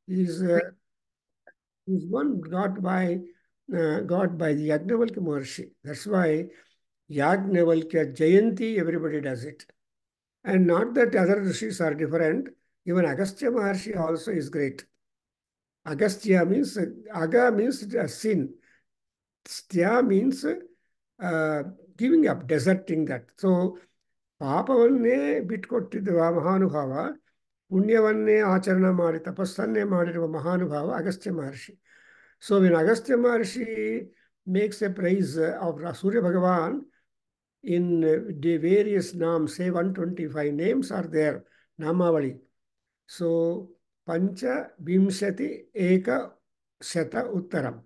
is one got by the Yajnavalkya Maharshi. That's why Yajnavalkya Jayanti, everybody does it. And not that other rishis are different. Even Agastya Maharshi also is great. Agastya means, Aga means sin. Stya means giving up, deserting that. So, ಪಾಪವನ್ನೇ ಬಿಟ್ಕೊಟ್ಟಿದ್ದ ಮಹಾನುಭಾವ, ಪುಣ್ಯವನ್ನೇ ಆಚರಣೆ ಮಾಡಿ ತಪಸ್ಸನ್ನೇ ಮಾಡಿರುವ ಮಹಾನುಭಾವ ಅಗಸ್ತ್ಯ ಮಹರ್ಷಿ. So when Agastya Maharshi makes a praise of Surya Bhagavan in the various names, say 125 names are there, Namavali. So Pancha Vimshati Eka Shata Uttaram.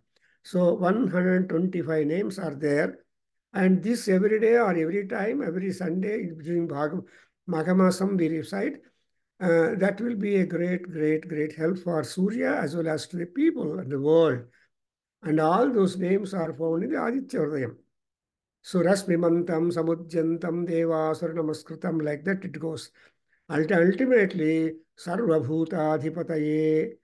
So 125 names are there. And this every day or every time, every Sunday during Maghamasam we recite. That will be a great help for Surya as well as to the people and the world. And all those names are found in the Aditya Hridayam. So Rasmimantam, Samudjantam, Devasura Namaskritam, like that it goes. Ultimately, Sarvabhutadhipataye,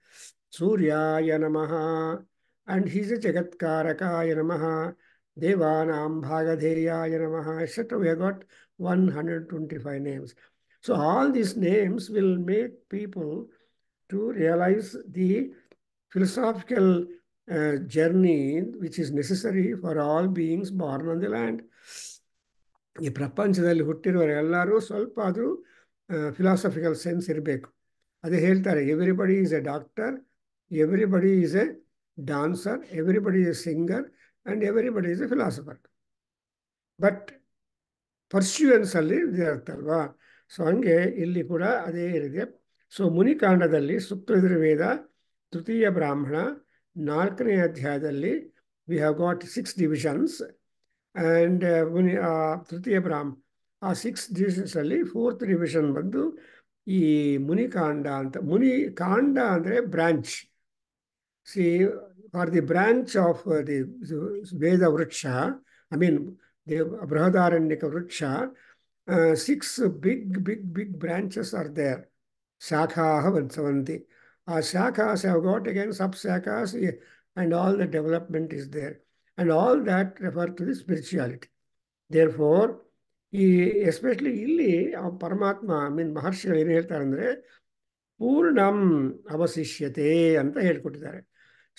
Suryaya Namaha, and he's a Jagatkarakaya Namaha, Devanam Bhagadheyaya Namaha, etc. We have got 125 names. So all these names will make people to realize the philosophical journey which is necessary for all beings born on the land. ಈ ಪ್ರಪಂಚದಲ್ಲಿ ಹುಟ್ಟಿರುವವರೆಲ್ಲರೂ ಸ್ವಲ್ಪ ಆದರೂ philosophical sense ಇರಬೇಕು. ಅದೇ ಹೇಳ್ತಾರೆ, everybody is a doctor, everybody is a dancer, everybody is a singer and everybody is a philosopher. But ಪರ್ಸ್ಯೂಯನ್ಸಲ್ಲಿ ಇರುತ್ತಲ್ವಾ. So ಹಂಗೆ ಇಲ್ಲಿ ಕೂಡ ಅದೇ ಇದೆ. ಸೊ ಮುನಿಕಾಂಡದಲ್ಲಿ ಸುಕ್ತಯಜುರ್ವೇದ ತೃತೀಯ ಬ್ರಾಹ್ಮಣ 4ನೇ ಅಧ್ಯಾಯದಲ್ಲಿ V have got 6 divisions. And ತೃತೀಯ ಬ್ರಾಹ್ಮಣ ಆ 6 divisions-ಅಲ್ಲಿ 4th division ಬಂದು ಈ ಮುನಿಕಾಂಡ ಅಂತ. ಮುನಿಕಾಂಡ ಅಂದರೆ branch. See for the branch of the Veda vriksha, I mean the ಬೃಹದಾರಣ್ಯಕ ವೃಕ್ಷ, 6 big branches are there. Shakhaha Vansavanti. Shakhas have got again sub-shakhas, and all the development is there. And all that refer to the spirituality. Therefore, especially ಇಲ್ಲಿ ಪರಮಾತ್ಮ ಮಹರ್ಷಿಗಳು ಏನು ಹೇಳ್ತಾರೆ ಅಂದರೆ ಪೂರ್ಣಂ ಅವಶಿಷ್ಯತೆ ಅಂತ ಹೇಳ್ಕೊಟ್ಟಿದ್ದಾರೆ.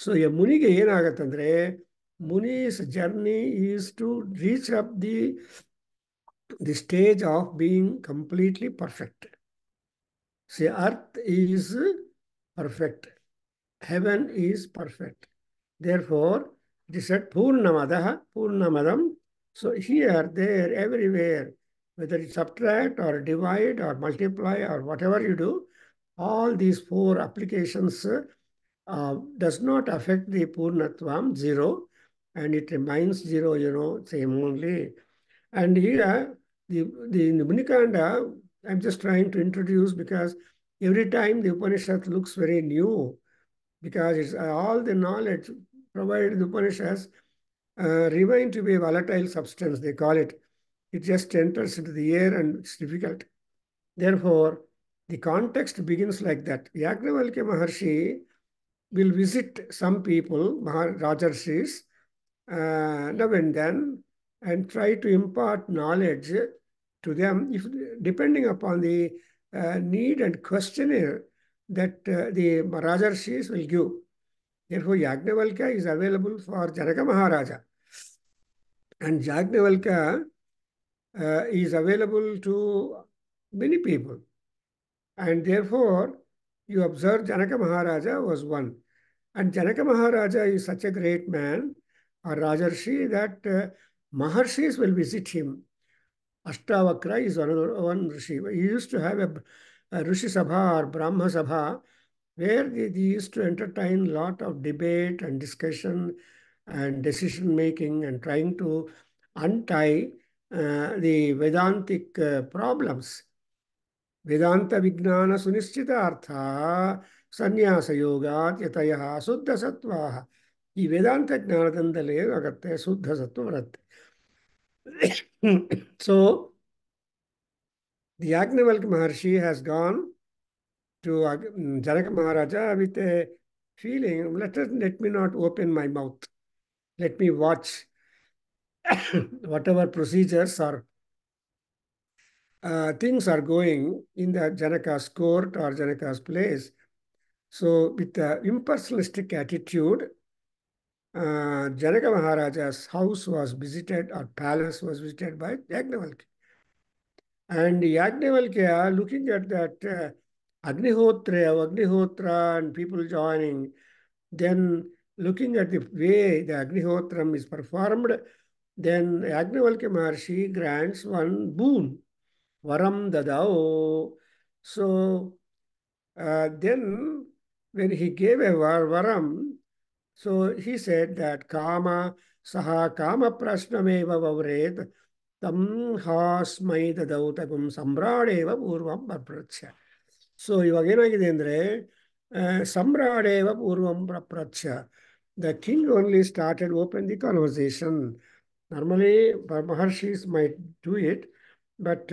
So ಈ ಮುನಿಗೆ ಏನಾಗತ್ತಂದ್ರೆ, Muni's journey is to reach up the stage of being completely perfect. See, earth is perfect. Heaven is perfect. Therefore, it is said Purnamadaha, Purnamadam. So here, there, everywhere, whether you subtract or divide or multiply or whatever you do, all these 4 applications does not affect the Purnatvam, 0, and it remains 0, same only. And here, the Munikanda, I'm just trying to introduce because every time the Upanishad looks very new, because it's all the knowledge provided in the Upanishads remain to be a volatile substance, they call it. It just enters into the air and it's difficult. Therefore, the context begins like that. Yajnavalkya Maharshi will visit some people, Rajarshis, now and then, and try to impart knowledge to them, depending upon the need and questionnaire that the Rajarshis will give. Therefore, Yajnavalkya is available for Janaka Maharaja. And Yajnavalkya is available to many people. And therefore, you observe Janaka Maharaja was one. And Janaka Maharaja is such a great man, or Rajarshi, that Maharshis will visit him. Ashtavakra is one Rishi. He used to have a Rishi Sabha or Brahma Sabha, where they used to entertain a lot of debate and discussion and decision making and trying to untie the Vedantic problems. Vedanta Vijnana Sunishtita Artha Sannyasa Yoga Yataya Suddha Sattva. ಈ ವೇದಾಂತ ಜ್ಞಾನದಿಂದಲೇ ಆಗುತ್ತೆ ಶುದ್ಧ ಸತ್ವ ಬರುತ್ತೆ. So, the Yajnavalkya Maharshi has gone to Janaka Maharaja with a feeling, let me not open my mouth. Let me watch whatever procedures or things are going in the Janaka's court or Janaka's place. So with the impersonalistic attitude, Janaka Maharaja's house was visited or palace was visited by Yagnavalkya. And Yagnavalkya, looking at that Agnihotra and people joining, then looking at the way the Agnihotram is performed, then Yagnavalkya Maharshi grants one boon, Varam Dadao. So then when he gave a varam, so he said that Kama Saha Kama Prashnameva Vavret Tam Hasmai Dadautagum Samradeva Purvam Paprachya. So ಇವಾಗ ಏನಾಗಿದೆ ಅಂದರೆ Samradeva Purvam Paprachya. The king only started open the conversation. Normally, Maharshis might do it, but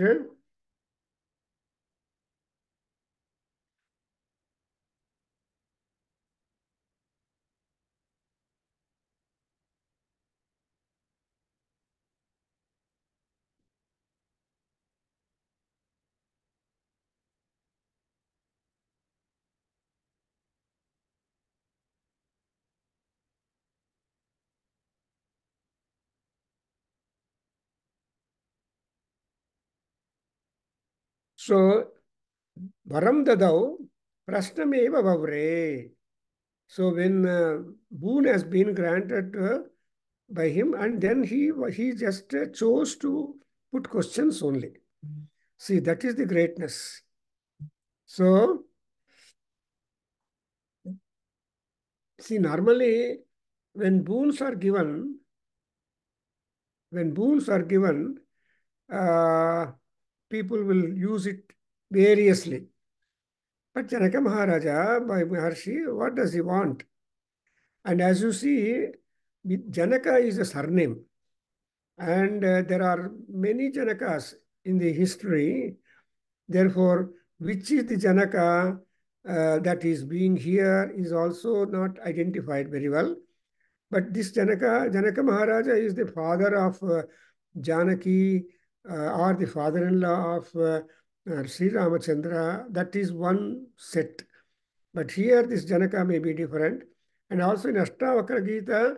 so Varam Dadau Prashnameva Vavre. So when boon has been granted by him, and then he just chose to put questions only. See, that is the greatness. So, see, normally when boons are given, when boons are given, uh, people will use it variously. But Janaka Maharaja, by Maharshi, what does he want? And as you see, Janaka is a surname. And there are many Janakas in the history. Therefore, which is the Janaka that is being here is also not identified very well. But this Janaka Maharaja is the father of Janaki or the father-in-law of Sri Ramachandra. That is one set. But here this Janaka may be different. And also in Ashtavakra Gita,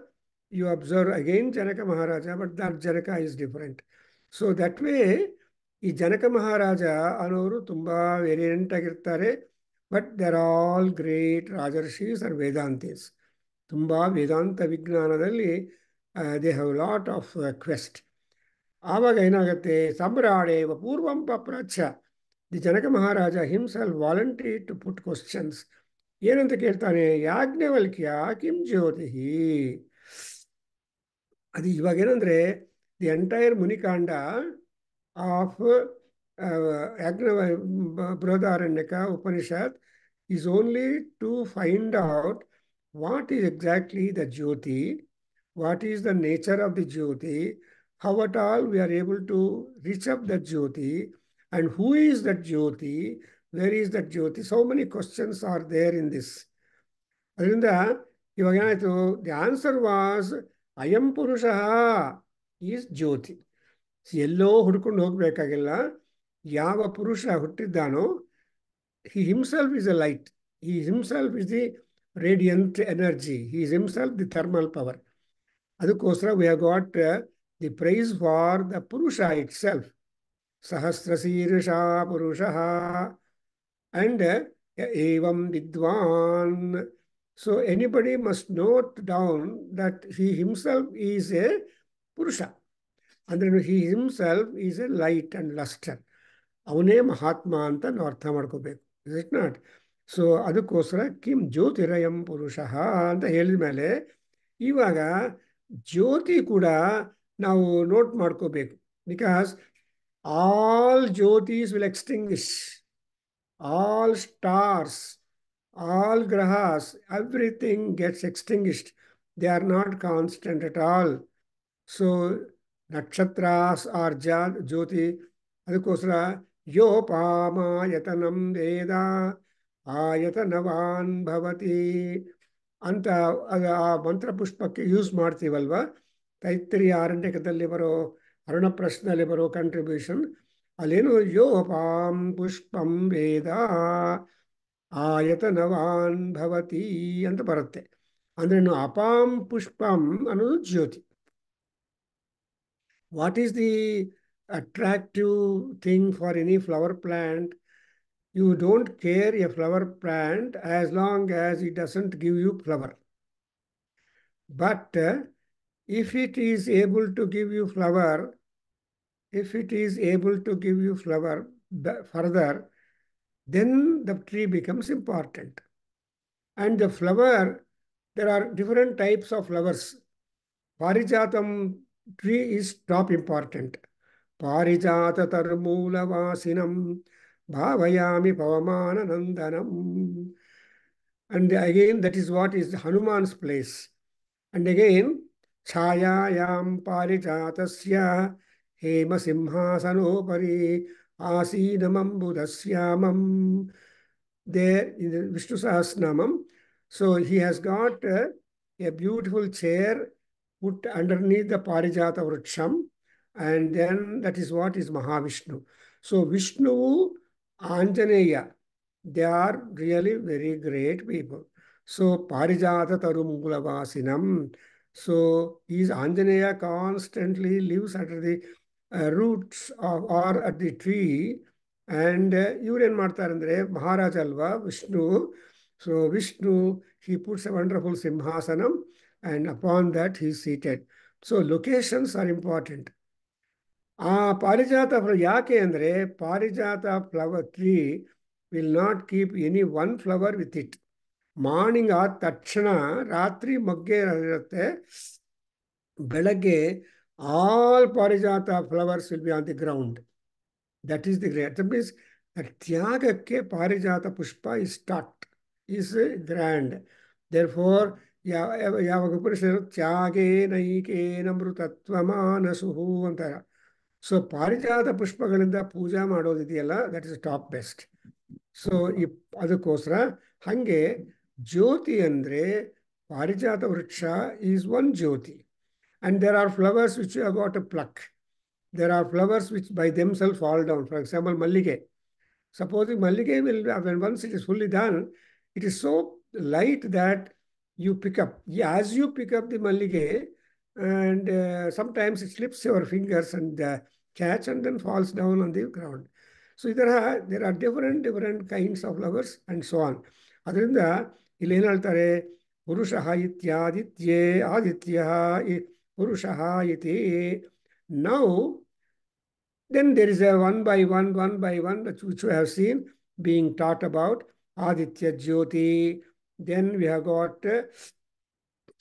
you observe again Janaka Maharaja, but that Janaka is different. So that way, ಈ ಜನಕ ಮಹಾರಾಜ ಅನ್ನೋರು ತುಂಬಾ variant ಆಗಿರ್ತಾರೆ. But there all great rajarshis are Vedantis. ತುಂಬಾ ವೇದಾಂತ ವಿಜ್ಞಾನದಲ್ಲಿ they have lot of quest. ಆವಾಗ ಏನಾಗುತ್ತೆ, ಸಮ್ರಾಡೇವ ಪೂರ್ವಂ ಪಪ್ರಾಚ್ಯ. The Janaka Maharaja himself voluntary to put questions. ಏನಂತ ಕೇಳ್ತಾನೆ, ಯಾಜ್ಞವಲ್ಕ್ಯ ಕಿಂ ಜ್ಯೋತಿ. ಅದು ಇವಾಗ ಏನಂದ್ರೆ the entire Munikanda of Brihadaranyaka Upanishad is only to find out what is exactly the Jyoti, what is the nature of the Jyoti, how at all we are able to reach up that Jyoti, and who is that Jyoti, where is that Jyoti. So many questions are there in this. ಅದರಿಂದ ಇವಾಗ ಏನಾಯಿತು, the answer was ಅಯಂ ಪುರುಷ is ಜ್ಯೋತಿ. ಎಲ್ಲೋ ಹುಡ್ಕೊಂಡು ಹೋಗಬೇಕಾಗಿಲ್ಲ. ಯಾವ ಪುರುಷ ಹುಟ್ಟಿದ್ದಾನೋ he himself is a light. He himself is the radiant energy. He is himself the thermal power. ಅದಕ್ಕೋಸ್ಕರ we have got the praise for the Purusha itself. Sahasrasirusha Purusha and Evam Vidwan. So anybody must note down that he himself is a Purusha. And then he himself is a light and luster. ಅವನೇ ಮಹಾತ್ಮ ಅಂತ ನಾವು ಅರ್ಥ ಮಾಡ್ಕೋಬೇಕು. Is it not? So ಅದಕ್ಕೋಸ್ಕರ ಕಿಂ ಜ್ಯೋತಿರಯಂ ಪುರುಷ ಅಂತ ಹೇಳಿದ ಮೇಲೆ ಇವಾಗ ಜ್ಯೋತಿ ಕೂಡ ನಾವು ನೋಟ್ ಮಾಡ್ಕೋಬೇಕು. Because all jyotis will extinguish, all stars, all grahas, everything gets extinguished. They are not constant at all. So nakshatras are jyoti. ಅದಕ್ಕೋಸ್ಕರ ಯೋಪಾಮಾಯತನಂ ವೇದ ಆಯತನವಾನ್ ಭವತಿ ಅಂತ ಆ ಮಂತ್ರ ಪುಷ್ಪಕ್ಕೆ ಯೂಸ್ ಮಾಡ್ತೀವಲ್ವ. ತೈತ್ರಿಯ ಆರಣ್ಯಕದಲ್ಲಿ ಬರೋ ಅರುಣಪ್ರಶ್ನಲ್ಲಿ ಬರೋ ಕಂಟ್ರಿಬ್ಯೂಷನ್ ಅಲ್ಲೇನು ಯೋಪಾಂ ಪುಷ್ಪಂ ವೇದ ಆಯತನವಾನ್ ಭವತಿ ಅಂತ ಬರುತ್ತೆ. ಅಂದ್ರೆ ಅಪಾಂ ಪುಷ್ಪಂ ಅನ್ನೋದು ಜ್ಯೋತಿ. What is the attractive thing for any flower plant? You don't care a flower plant as long as it doesn't give you flower. But if it is able to give you flower, if it is able to give you flower further, then the tree becomes important. And the flower, there are different types of flowers. Parijatam tree is top important. Parijata tarmulavasinam bhavayami pavamananandanam. And again, that is what is Hanuman's place. And again, chayayam parijatasya hema simhasanopari asinamam budasyamam. There in the Vishnu Sahasranamam. So he has got a beautiful chair put underneath the Parijata Vriksham, and then that is what is Mahavishnu. So Vishnu, Anjaneya, they are really very great people. So Parijata Tarumulavasinam. So is Anjaneya constantly lives under the roots of, or at the tree. And ಇವ್ರು ಏನು ಮಾಡ್ತಾರೆ ಅಂದರೆ ಮಹಾರಾಜ ಅಲ್ವಾ Vishnu. So Vishnu he puts a wonderful simhasanam and upon that he is seated. So locations are important. ಆ ಪಾರಿಜಾತ ಯಾಕೆ ಅಂದರೆ parijata flower tree will not keep any one flower with it. Morning ಆದ ತಕ್ಷಣ ರಾತ್ರಿ ಮೊಗ್ಗೆ ಇರುತ್ತೆ, ಬೆಳಗ್ಗೆ all parijata flowers will be on the ground. That is the great. That means ತ್ಯಾಗಕ್ಕೆ ಪಾರಿಜಾತ ಪುಷ್ಪ is start is grand. Therefore ಯಾವಾಗ ಉಪನಿಷತ್ತು ತ್ಯಾಗೇ ನೈಕೇನ ಮೃತತ್ವಮಾನಸುಹು ಅಂತಾರೆ. ಸೊ ಪಾರಿಜಾತ ಪುಷ್ಪಗಳಿಂದ ಪೂಜಾ ಮಾಡೋದಿದೆಯಲ್ಲ, that is top best. So ಅದಕ್ಕೋಸ್ಕರ ಹಾಗೆ ಜ್ಯೋತಿ ಅಂದರೆ parijata vriksha is one jyoti. And there are flowers which you have got to pluck. There are flowers which by themselves fall down. For example, Mallige. Supposing Mallige will, when once it is fully done, it is so light that you pick up. As you pick up the Mallige, and sometimes it slips your fingers and catch and then falls down on the ground. So there are different kinds of flowers and so on. ಅದರಿಂದ ಇಲ್ಲಿ ಏನು ಹೇಳ್ತಾರೆ, ಪುರುಷಃ ಇತ್ಯಾದಿತ್ಯೇ ಆದಿತ್ಯಃ ಪುರುಷಃ ಇತಿ. Now, then there is a one by one, which we have seen being taught about Aditya Jyoti. Then we have got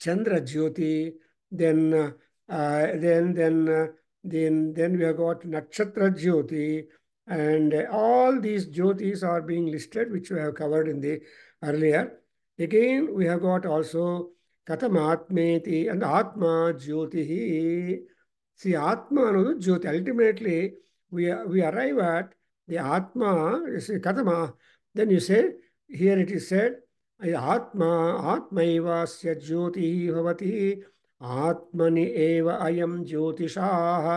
Chandra Jyoti. Then we have got Nakshatra Jyoti. And all these Jyotis are being listed, which we have covered in the earlier. Again, we have got also Katamatmeti and Atma Jyotihi. See, Atma ಅನ್ನೋದು ಜ್ಯೋತಿ. Ultimately, we arrive at the Atma, you say Katama. Then you say, here it is said, Atma, Atmaivasya Jyotihi Bhavati, Atmani eva ayam Jyotishaha,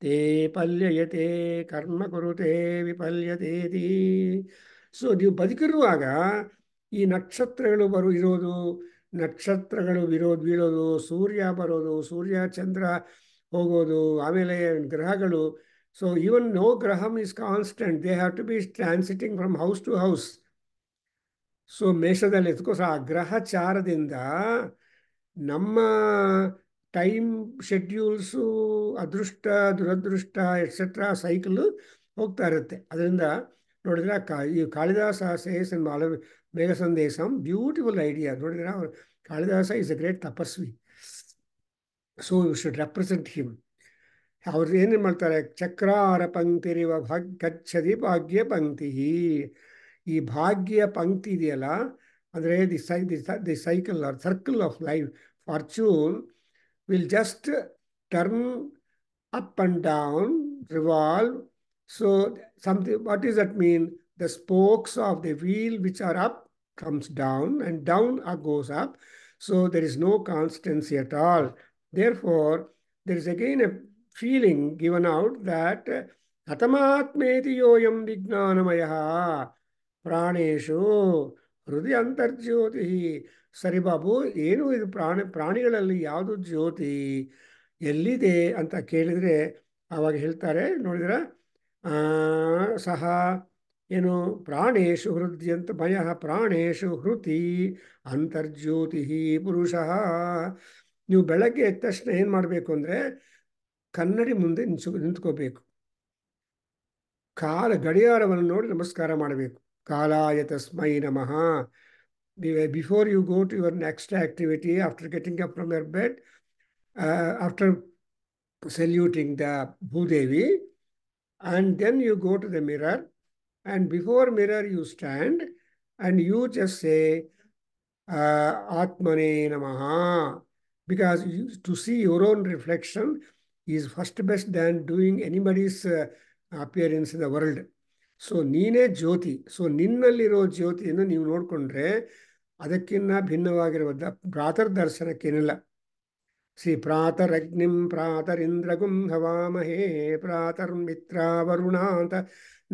te palyayate karma kurute vipalyateti. So ನೀವು ಬದುಕಿರುವಾಗ ಈ ನಕ್ಷತ್ರಗಳು ಇರೋದು, ನಕ್ಷತ್ರಗಳು ಬೀಳೋದು, ಸೂರ್ಯ ಬರೋದು, ಸೂರ್ಯ ಚಂದ್ರ ಹೋಗೋದು, ಆಮೇಲೆ ಗ್ರಹಗಳು. So even no graham is constant. They have to be transiting from house to house. So ಮೇಷದಲ್ಲಿ ಎತ್ಕೋಸ ಆ ಗ್ರಹಚಾರದಿಂದ ನಮ್ಮ ಟೈಮ್ ಶೆಡ್ಯೂಲ್ಸು, ಅದೃಷ್ಟ ದುರದೃಷ್ಟ ಎಟ್ಸೆಟ್ರಾ ಸೈಕಲ್ ಹೋಗ್ತಾ ಇರುತ್ತೆ. ಅದರಿಂದ ನೋಡಿದ್ರೆ ಈ Kalidasa says in Megha Sandesham, beautiful idea. ನೋಡಿದ್ರೆ Kalidasa is a great tapasvi. So you should represent him. ಅವ್ರು ಏನೇನು ಮಾಡ್ತಾರೆ, ಚಕ್ರಾರ ಪಂಕ್ತಿರಿವ ಗಚ್ಚತಿ ಭಾಗ್ಯ ಪಂಕ್ತಿ. ಈ ಭಾಗ್ಯ ಪಂಕ್ತಿ ಇದೆಯಲ್ಲ, ಅಂದರೆ the cycle or circle of life, fortune will just turn up and down, revolve. So something, what does that mean? the spokes of the wheel which are up comes down and down goes up. So there is no constancy at all. Therefore, there is again a feeling given out that Atamatmeti yoyam vignanamaya ಪ್ರಾಣೇಶು ಹೃದಯ ಅಂತರ್ಜ್ಯೋತಿ. ಸರಿ ಬಾಬು, ಏನು ಇದು ಪ್ರಾಣಿಗಳಲ್ಲಿ ಯಾವುದು ಜ್ಯೋತಿ ಎಲ್ಲಿದೆ ಅಂತ ಕೇಳಿದರೆ ಆವಾಗ ಹೇಳ್ತಾರೆ, ನೋಡಿದ್ರ ಸಹ ಏನು ಪ್ರಾಣೇಶು ಹೃದಯಂತ ಭಯ ಪ್ರಾಣೇಶು ಹೃತಿ ಅಂತರ್ಜ್ಯೋತಿ ಪುರುಷ. ನೀವು ಬೆಳಗ್ಗೆ ಎದ್ದ ತಕ್ಷಣ ಏನು ಮಾಡಬೇಕು ಅಂದರೆ ಕನ್ನಡಿ ಮುಂದೆ ನಿಂತ್ಕೋಬೇಕು, ಗಡಿಯಾರವನ್ನು ನೋಡಿ ನಮಸ್ಕಾರ ಮಾಡಬೇಕು. ಕಾಲಾಯ ತಸ್ಮೈ ನಮಃ. Before you go to your next activity, after getting up from your bed, after saluting the Bhudevi, and then you go to the mirror, and before mirror you stand, and you just say, Atmane Namaha, because to see your own reflection is first best than doing anybody's appearance in the world. So ನೀನೇ ಜ್ಯೋತಿ. So ನಿನ್ನಲ್ಲಿರೋ ಜ್ಯೋತಿಯನ್ನು ನೀವು ನೋಡಿಕೊಂಡ್ರೆ ಅದಕ್ಕಿಂತ ಭಿನ್ನವಾಗಿರುವ ಪ್ರಾತರ್ದರ್ಶನಕ್ಕೇನಿಲ್ಲ. ಪ್ರಾತರಗ್ನಿಂ ಪ್ರಾತರಿಂದ್ರಗುಂ ಹವಾಮಹೇ ಪ್ರಾತರ್ಮಿತ್ರ ವರುಣ ಅಂತ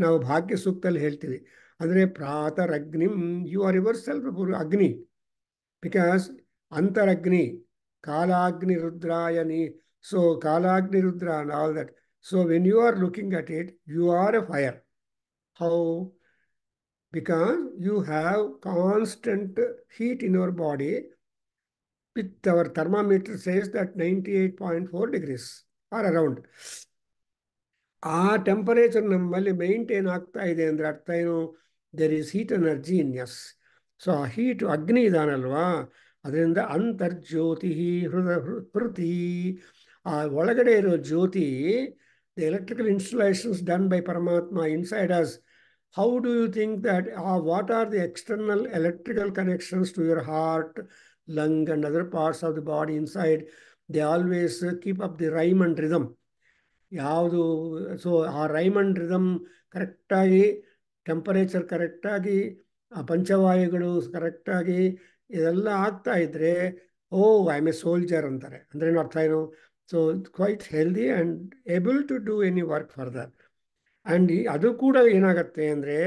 ನಾವು ಭಾಗ್ಯ ಸೂಕ್ತಲ್ಲಿ ಹೇಳ್ತೀವಿ. ಅಂದರೆ ಪ್ರಾತರಗ್ನಿಂ, you are yourself Agni, because ಅಂತರಗ್ನಿ ಕಾಲಾಗ್ನಿ ರುದ್ರಾಯನಿ. So Kalagni Rudra and all that. So when you are looking at it, you are a fire. How? Because you have constant heat in your body. With our thermometer says that 98.4 degrees or around. ಆ temperature ನಮ್ಮಲ್ಲಿ maintain ಆಗ್ತಾ ಇದೆ ಅಂದರೆ ಅರ್ಥ ಏನು? There is heat energy in us. So ಆ heat agni ಇದಾನಲ್ವಾ, ಅದರಿಂದ ಅಂತರ್ಜ್ಯೋತಿ ಹೃತಿ, ಆ ಒಳಗಡೆ ಇರೋ ಜ್ಯೋತಿ, the electrical installations done by Paramatma inside us. How do you think that, what are the external electrical connections to your heart, lung and other parts of the body inside? They always keep up the rhyme and rhythm. ಯಾವುದು? So ಆ rhyme and rhythm ಕರೆಕ್ಟಾಗಿ, temperature ಕರೆಕ್ಟಾಗಿ, ಆ ಪಂಚವಾಯುಗಳು ಕರೆಕ್ಟಾಗಿ ಇದೆಲ್ಲ ಆಗ್ತಾ ಇದ್ದರೆ, oh I am a soldier ಅಂತಾರೆ. ಅಂದ್ರೆ ಅರ್ಥ ಏನು? So quite healthy and able to do any work further. And ಅದು ಕೂಡ ಏನಾಗತ್ತೆ ಅಂದರೆ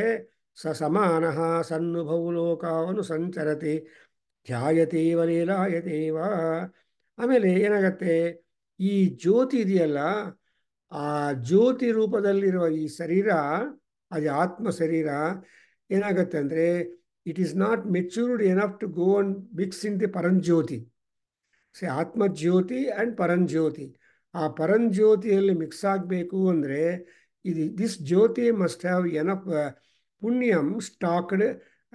ಸಮಾನಃ ಸನ್ನುಭವು ಲೋಕವನ್ನು ಸಂಚರತಿ ಧ್ಯಾಯತೇವ ಲೀಲಾಯತೇವ. ಆಮೇಲೆ ಏನಾಗತ್ತೆ, ಈ ಜ್ಯೋತಿ ಇದೆಯಲ್ಲ, ಆ ಜ್ಯೋತಿ ರೂಪದಲ್ಲಿರುವ ಈ ಶರೀರ, ಅದು ಆತ್ಮ ಶರೀರ ಏನಾಗತ್ತೆ ಅಂದರೆ it is not matured enough to go and mix in the Paramjyoti. Atmajyoti and ಪರಂಜ್ಯೋತಿ, ಆ ಪರಂಜ್ಯೋತಿಯಲ್ಲಿ ಮಿಕ್ಸ್ ಆಗಬೇಕು ಅಂದರೆ this jyoti must have enough punyam stocked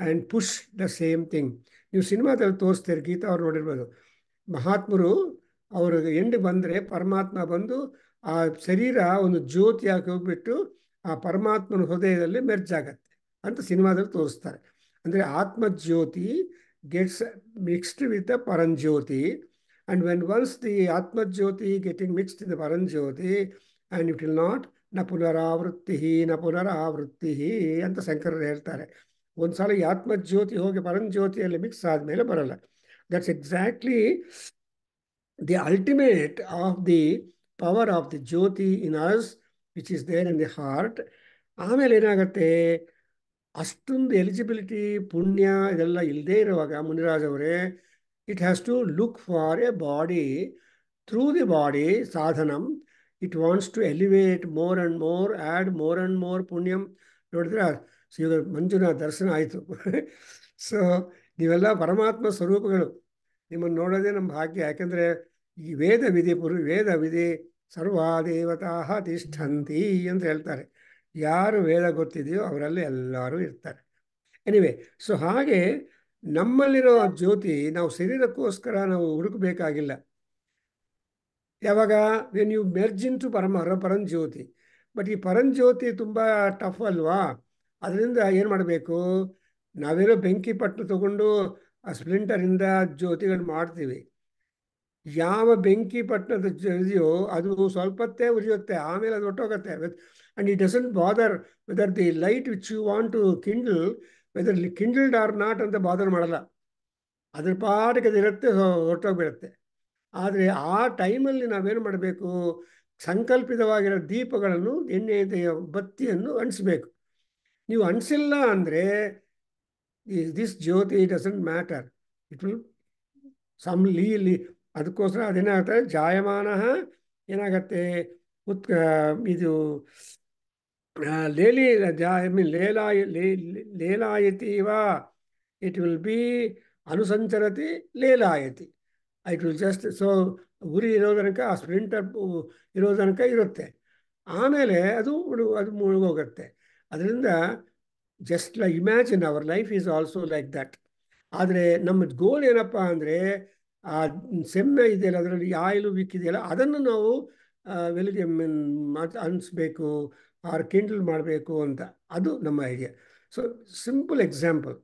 and push the same thing. ನೀವು ಸಿನಿಮಾದಲ್ಲಿ ತೋರಿಸ್ತೀರಿ, ಗೀತಾ ಅವ್ರು ನೋಡಿರ್ಬೋದು, ಮಹಾತ್ಮರು ಅವ್ರಿಗೆ ಎಂಡು ಬಂದರೆ ಪರಮಾತ್ಮ ಬಂದು ಆ ಶರೀರ ಒಂದು ಜ್ಯೋತಿಯಾಗಿ ಹೋಗ್ಬಿಟ್ಟು ಆ ಪರಮಾತ್ಮನ ಹೃದಯದಲ್ಲಿ ಮೆರ್ಜ್ ಆಗತ್ತೆ ಅಂತ ಸಿನಿಮಾದಲ್ಲಿ ತೋರಿಸ್ತಾರೆ. ಅಂದರೆ Atmajyoti gets mixed with the Paramjyoti, and when once the atmajyoti getting mixed in the paranjyoti, and it will not ನ ಪುನರಾವೃತ್ತಿ ನ ಪುನರಾವೃತ್ತಿ ಅಂತ ಶಂಕರರು ಹೇಳ್ತಾರೆ. ಒಂದ್ಸಲ ಈ ಆತ್ಮಜ್ಯೋತಿ ಹೋಗಿ ಪರಂಜ್ಯೋತಿಯಲ್ಲಿ ಮಿಕ್ಸ್ ಆದಮೇಲೆ ಬರಲ್ಲ. That's exactly the ultimate of the power of the jyoti in us which is there in the heart. ಆಮೇಲೆ ಏನಾಗುತ್ತೆ, ಅಷ್ಟೊಂದು ಎಲಿಜಿಬಿಲಿಟಿ ಪುಣ್ಯ ಇದೆಲ್ಲ ಇಲ್ಲದೇ ಇರುವಾಗ ಮುನಿರಾಜ್ ಅವರೇ, it has to look for a body, through the body ಸಾಧನಂ. It wants to elevate more and more, add more and more punyam. ನೋಡಿದ್ರೆ ಇವಾಗ ಮಂಜುನ ದರ್ಶನ ಆಯಿತು. ಸೊ ನೀವೆಲ್ಲ ಪರಮಾತ್ಮ ಸ್ವರೂಪಗಳು, ನಿಮ್ಮನ್ನು ನೋಡೋದೇ ನಮ್ಮ ಭಾಗ್ಯ. ಯಾಕೆಂದರೆ ಈ ವೇದ ವಿಧಿ ಸರ್ವಾ ದೇವತಾ ತಿಷ್ಠಂತಿ ಅಂತ ಹೇಳ್ತಾರೆ. ಯಾರು ವೇದ ಗೊತ್ತಿದೆಯೋ ಅವರಲ್ಲಿ ಎಲ್ಲರೂ ಇರ್ತಾರೆ. ಎನಿವೆ, ಸೊ ಹಾಗೆ ನಮ್ಮಲ್ಲಿರೋ ಜ್ಯೋತಿ ನಾವು ಶರೀರಕ್ಕೋಸ್ಕರ ನಾವು ಹುಡುಕಬೇಕಾಗಿಲ್ಲ. ಯಾವಾಗ when you merge into Paramjyoti. But ಈ ಪರಂಜ್ಯೋತಿ ತುಂಬ ಟಫ್ ಅಲ್ವಾ, ಅದರಿಂದ ಏನು ಮಾಡಬೇಕು, ನಾವೇನೋ ಬೆಂಕಿ ಪಟ್ಟು ತಗೊಂಡು ಆ ಸ್ಪ್ಲಿಂಟರಿಂದ ಜ್ಯೋತಿಗಳು ಮಾಡ್ತೀವಿ. ಯಾವ ಬೆಂಕಿ ಪಟ್ಟಣದ ಇದೆಯೋ ಅದು ಸ್ವಲ್ಪತ್ತೇ ಉರಿಯುತ್ತೆ, ಆಮೇಲೆ ಅದು ಹೊಟ್ಟೋಗುತ್ತೆ. and it doesn't bother whether the light which you want to kindle, whether kindled or not ಅಂತ ಬಾದರ್ ಮಾಡಲ್ಲ. ಅದ್ರ ಪಾಠಕ್ಕೆ ಅದಿರುತ್ತೆ, ಹೊರಟೋಗ್ಬಿಡುತ್ತೆ. ಆದರೆ ಆ ಟೈಮಲ್ಲಿ ನಾವೇನು ಮಾಡಬೇಕು, ಸಂಕಲ್ಪಿತವಾಗಿರೋ ದೀಪಗಳನ್ನು, ಎಣ್ಣೆ ಬತ್ತಿಯನ್ನು ಅಂಟಿಸ್ಬೇಕು. ನೀವು ಅಂಟಿಸಿಲ್ಲ ಅಂದರೆ this jyoti doesn't matter, it will ಸಮ್ ಲೀ. ಅದಕ್ಕೋಸ್ಕರ ಅದೇನಾಗುತ್ತೆ, ಜಾಯಮಾನ ಏನಾಗತ್ತೆ, ಇದು ಲೇಲಿ ಐ ಮೀನ್ ಲೇಲಾಯತಿ ವಾ, ಇಟ್ ವಿಲ್ ಬಿ ಅನುಸಂಚರತಿ ಲೇಲಾಯತಿ. ಇಟ್ ವಿಲ್ ಜಸ್ಟ್ ಸೊ ಉರಿ ಇರೋ ತನಕ, ಆ ಸ್ಪ್ರಿಂಟರ್ ಇರೋ ತನಕ ಇರುತ್ತೆ, ಆಮೇಲೆ ಅದು ಮುಳುಗೋಗುತ್ತೆ. ಅದರಿಂದ just imagine our life is also like that. ಆದರೆ ನಮ್ಮ ಗೋಲ್ ಏನಪ್ಪ ಅಂದರೆ, ಆ ಸೆಮ್ಮೆ ಇದೆಯಲ್ಲ, ಅದರಲ್ಲಿ ಆಯಿಲು ವಿಕ್ಕಿದೆಯಲ್ಲ, ಅದನ್ನು ನಾವು ಬೆಳಿಗ್ಗೆ ಅನಿಸ್ಬೇಕು, ಆರ್ ಕಿಂಡಲ್ ಮಾಡಬೇಕು ಅಂತ, ಅದು ನಮ್ಮ idea. So simple example,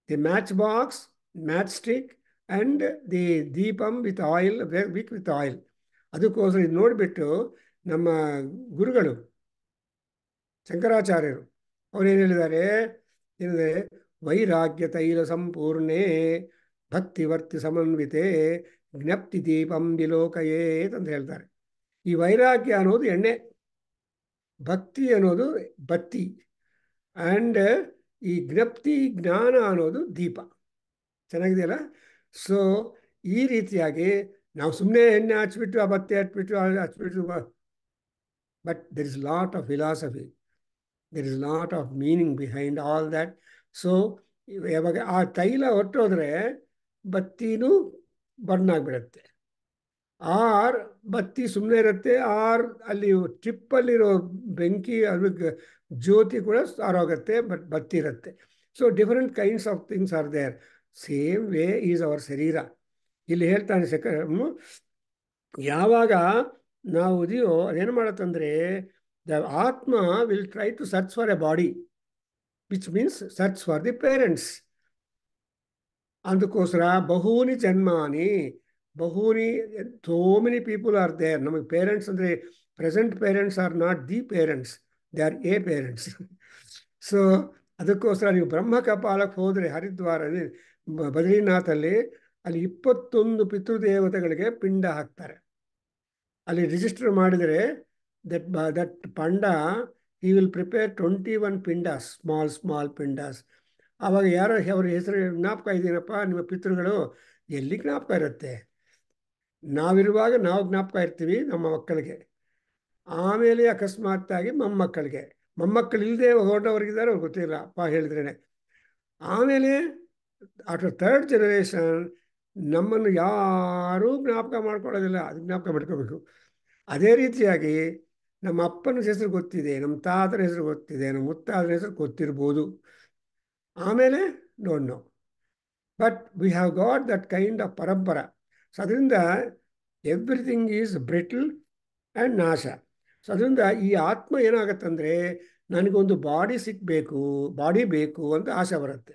the match box, match stick and the deepam with oil, wick with oil. ಅದಕ್ಕೋಸ್ಕರ ಇದು ನೋಡಿಬಿಟ್ಟು ನಮ್ಮ ಗುರುಗಳು ಶಂಕರಾಚಾರ್ಯರು ಅವರೇನು ಹೇಳಿದ್ದಾರೆ, ಏನಿದೆ, ವೈರಾಗ್ಯ ತೈಲ ಸಂಪೂರ್ಣೇ ಭಕ್ತಿವರ್ತಿ ಸಮನ್ವಿತೆ ಜ್ಞಪ್ತಿ ದೀಪಂ ವಿಲೋಕಯೇತ್ ಅಂತ ಹೇಳ್ತಾರೆ. ಈ ವೈರಾಗ್ಯ ಅನ್ನೋದು ಎಣ್ಣೆ, ಭಕ್ತಿ ಅನ್ನೋದು ಬತ್ತಿ, ಆ್ಯಂಡ್ ಈ ಜ್ಞಪ್ತಿ ಜ್ಞಾನ ಅನ್ನೋದು ದೀಪ. ಚೆನ್ನಾಗಿದೆಯಲ್ಲ? ಸೊ ಈ ರೀತಿಯಾಗಿ ನಾವು ಸುಮ್ಮನೆ ಎಣ್ಣೆ ಹಚ್ಬಿಟ್ಟು, ಆ ಬತ್ತಿ ಹಚ್ಬಿಟ್ಟು, but there is lot of philosophy, there is lot of meaning behind all that. So ಯಾವಾಗ ಆ ತೈಲ ಹೊಟ್ಟೋದ್ರೆ ಬತ್ತಿನೂ ಬರ್ನ್ ಆಗಿಬಿಡುತ್ತೆ, ಆರ್ ಬತ್ತಿ ಸುಮ್ಮನೆ ಇರುತ್ತೆ, ಆರ್ ಅಲ್ಲಿ ಟ್ರಿಪ್ಪಲ್ಲಿರೋ ಬೆಂಕಿ ಅದಕ್ಕೆ ಜ್ಯೋತಿ ಕೂಡ ಸಾರೋಗುತ್ತೆ, ಬಟ್ ಬತ್ತಿ ಇರುತ್ತೆ. So different kinds of things are there. Same way is our sharira. ಇಲ್ಲಿ ಹೇಳ್ತಾನೆ ಯಾವಾಗ ನಾವು ಇದೆಯೋ ಅದೇನು ಮಾಡತ್ತಂದರೆ, the atma will try to search for a body, which means search for the parents. ಅದಕ್ಕೋಸ್ಕರ ಬಹೂನಿ ಜನ್ಮಾನಿ, ಬಹೂನಿ, so many people are there. ನಮಗೆ ಪೇರೆಂಟ್ಸ್ ಅಂದರೆ present parents are not the parents, they are a parents. So ಅದಕ್ಕೋಸ್ಕರ ನೀವು ಬ್ರಹ್ಮ ಕಪಾಲಕ್ಕೆ ಹೋದರೆ, ಹರಿದ್ವಾರ ಬದ್ರಿನಾಥಲ್ಲಿ, ಅಲ್ಲಿ 21 ಪಿತೃದೇವತೆಗಳಿಗೆ ಪಿಂಡ ಹಾಕ್ತಾರೆ. ಅಲ್ಲಿ ರಿಜಿಸ್ಟರ್ ಮಾಡಿದರೆ ದಟ್ ಪಂಡ ಹಿ ವಿಲ್ ಪ್ರಿಪೇರ್ 21 ಪಿಂಡಾಸ್, ಸ್ಮಾಲ್ ಪಿಂಡಾಸ್. ಆವಾಗ ಯಾರೋ ಅವ್ರ ಹೆಸರು ಜ್ಞಾಪಕ ಇದೀನಪ್ಪ ನಿಮ್ಮ ಪಿತೃಗಳು, ಎಲ್ಲಿ ಜ್ಞಾಪಕ ಇರುತ್ತೆ? ನಾವಿರುವಾಗ ನಾವು ಜ್ಞಾಪಕ ಇರ್ತೀವಿ ನಮ್ಮ ಮಕ್ಕಳಿಗೆ, ಆಮೇಲೆ ಅಕಸ್ಮಾತ್ತಾಗಿ ಮೊಮ್ಮಕ್ಕಳು ಇಲ್ಲದೆ ಹೊರಟವ್ರಿಗಿದ್ದಾರೆ, ಅವ್ರಿಗೆ ಗೊತ್ತಿಲ್ಲ ಅಪ್ಪ ಹೇಳಿದ್ರೇ. ಆಮೇಲೆ ಆಫ್ಟರ್ 3rd ಜನರೇಷನ್ ನಮ್ಮನ್ನು ಯಾರೂ ಜ್ಞಾಪಕ ಮಾಡ್ಕೊಳ್ಳೋದಿಲ್ಲ, ಅದು ಜ್ಞಾಪಕ ಮಾಡ್ಕೋಬೇಕು. ಅದೇ ರೀತಿಯಾಗಿ ನಮ್ಮ ಅಪ್ಪನ ಹೆಸರು ಗೊತ್ತಿದೆ, ನಮ್ಮ ತಾತನ ಹೆಸರು ಗೊತ್ತಿದೆ, ನಮ್ಮ ಮುತ್ತಾತನ ಹೆಸರು ಗೊತ್ತಿರ್ಬೋದು, ಆಮೇಲೆ don't know. But we have got that kind of parampara. So ಅದರಿಂದ ಎವ್ರಿಥಿಂಗ್ ಈಸ್ ಬ್ರಿಟಲ್ ಆ್ಯಂಡ್ ನಾಶ. ಸೊ ಅದರಿಂದ ಈ ಆತ್ಮ ಏನಾಗತ್ತಂದರೆ, ನನಗೊಂದು ಬಾಡಿ ಸಿಕ್ಕಬೇಕು, ಬಾಡಿ ಬೇಕು ಅಂತ ಆಸೆ ಬರುತ್ತೆ.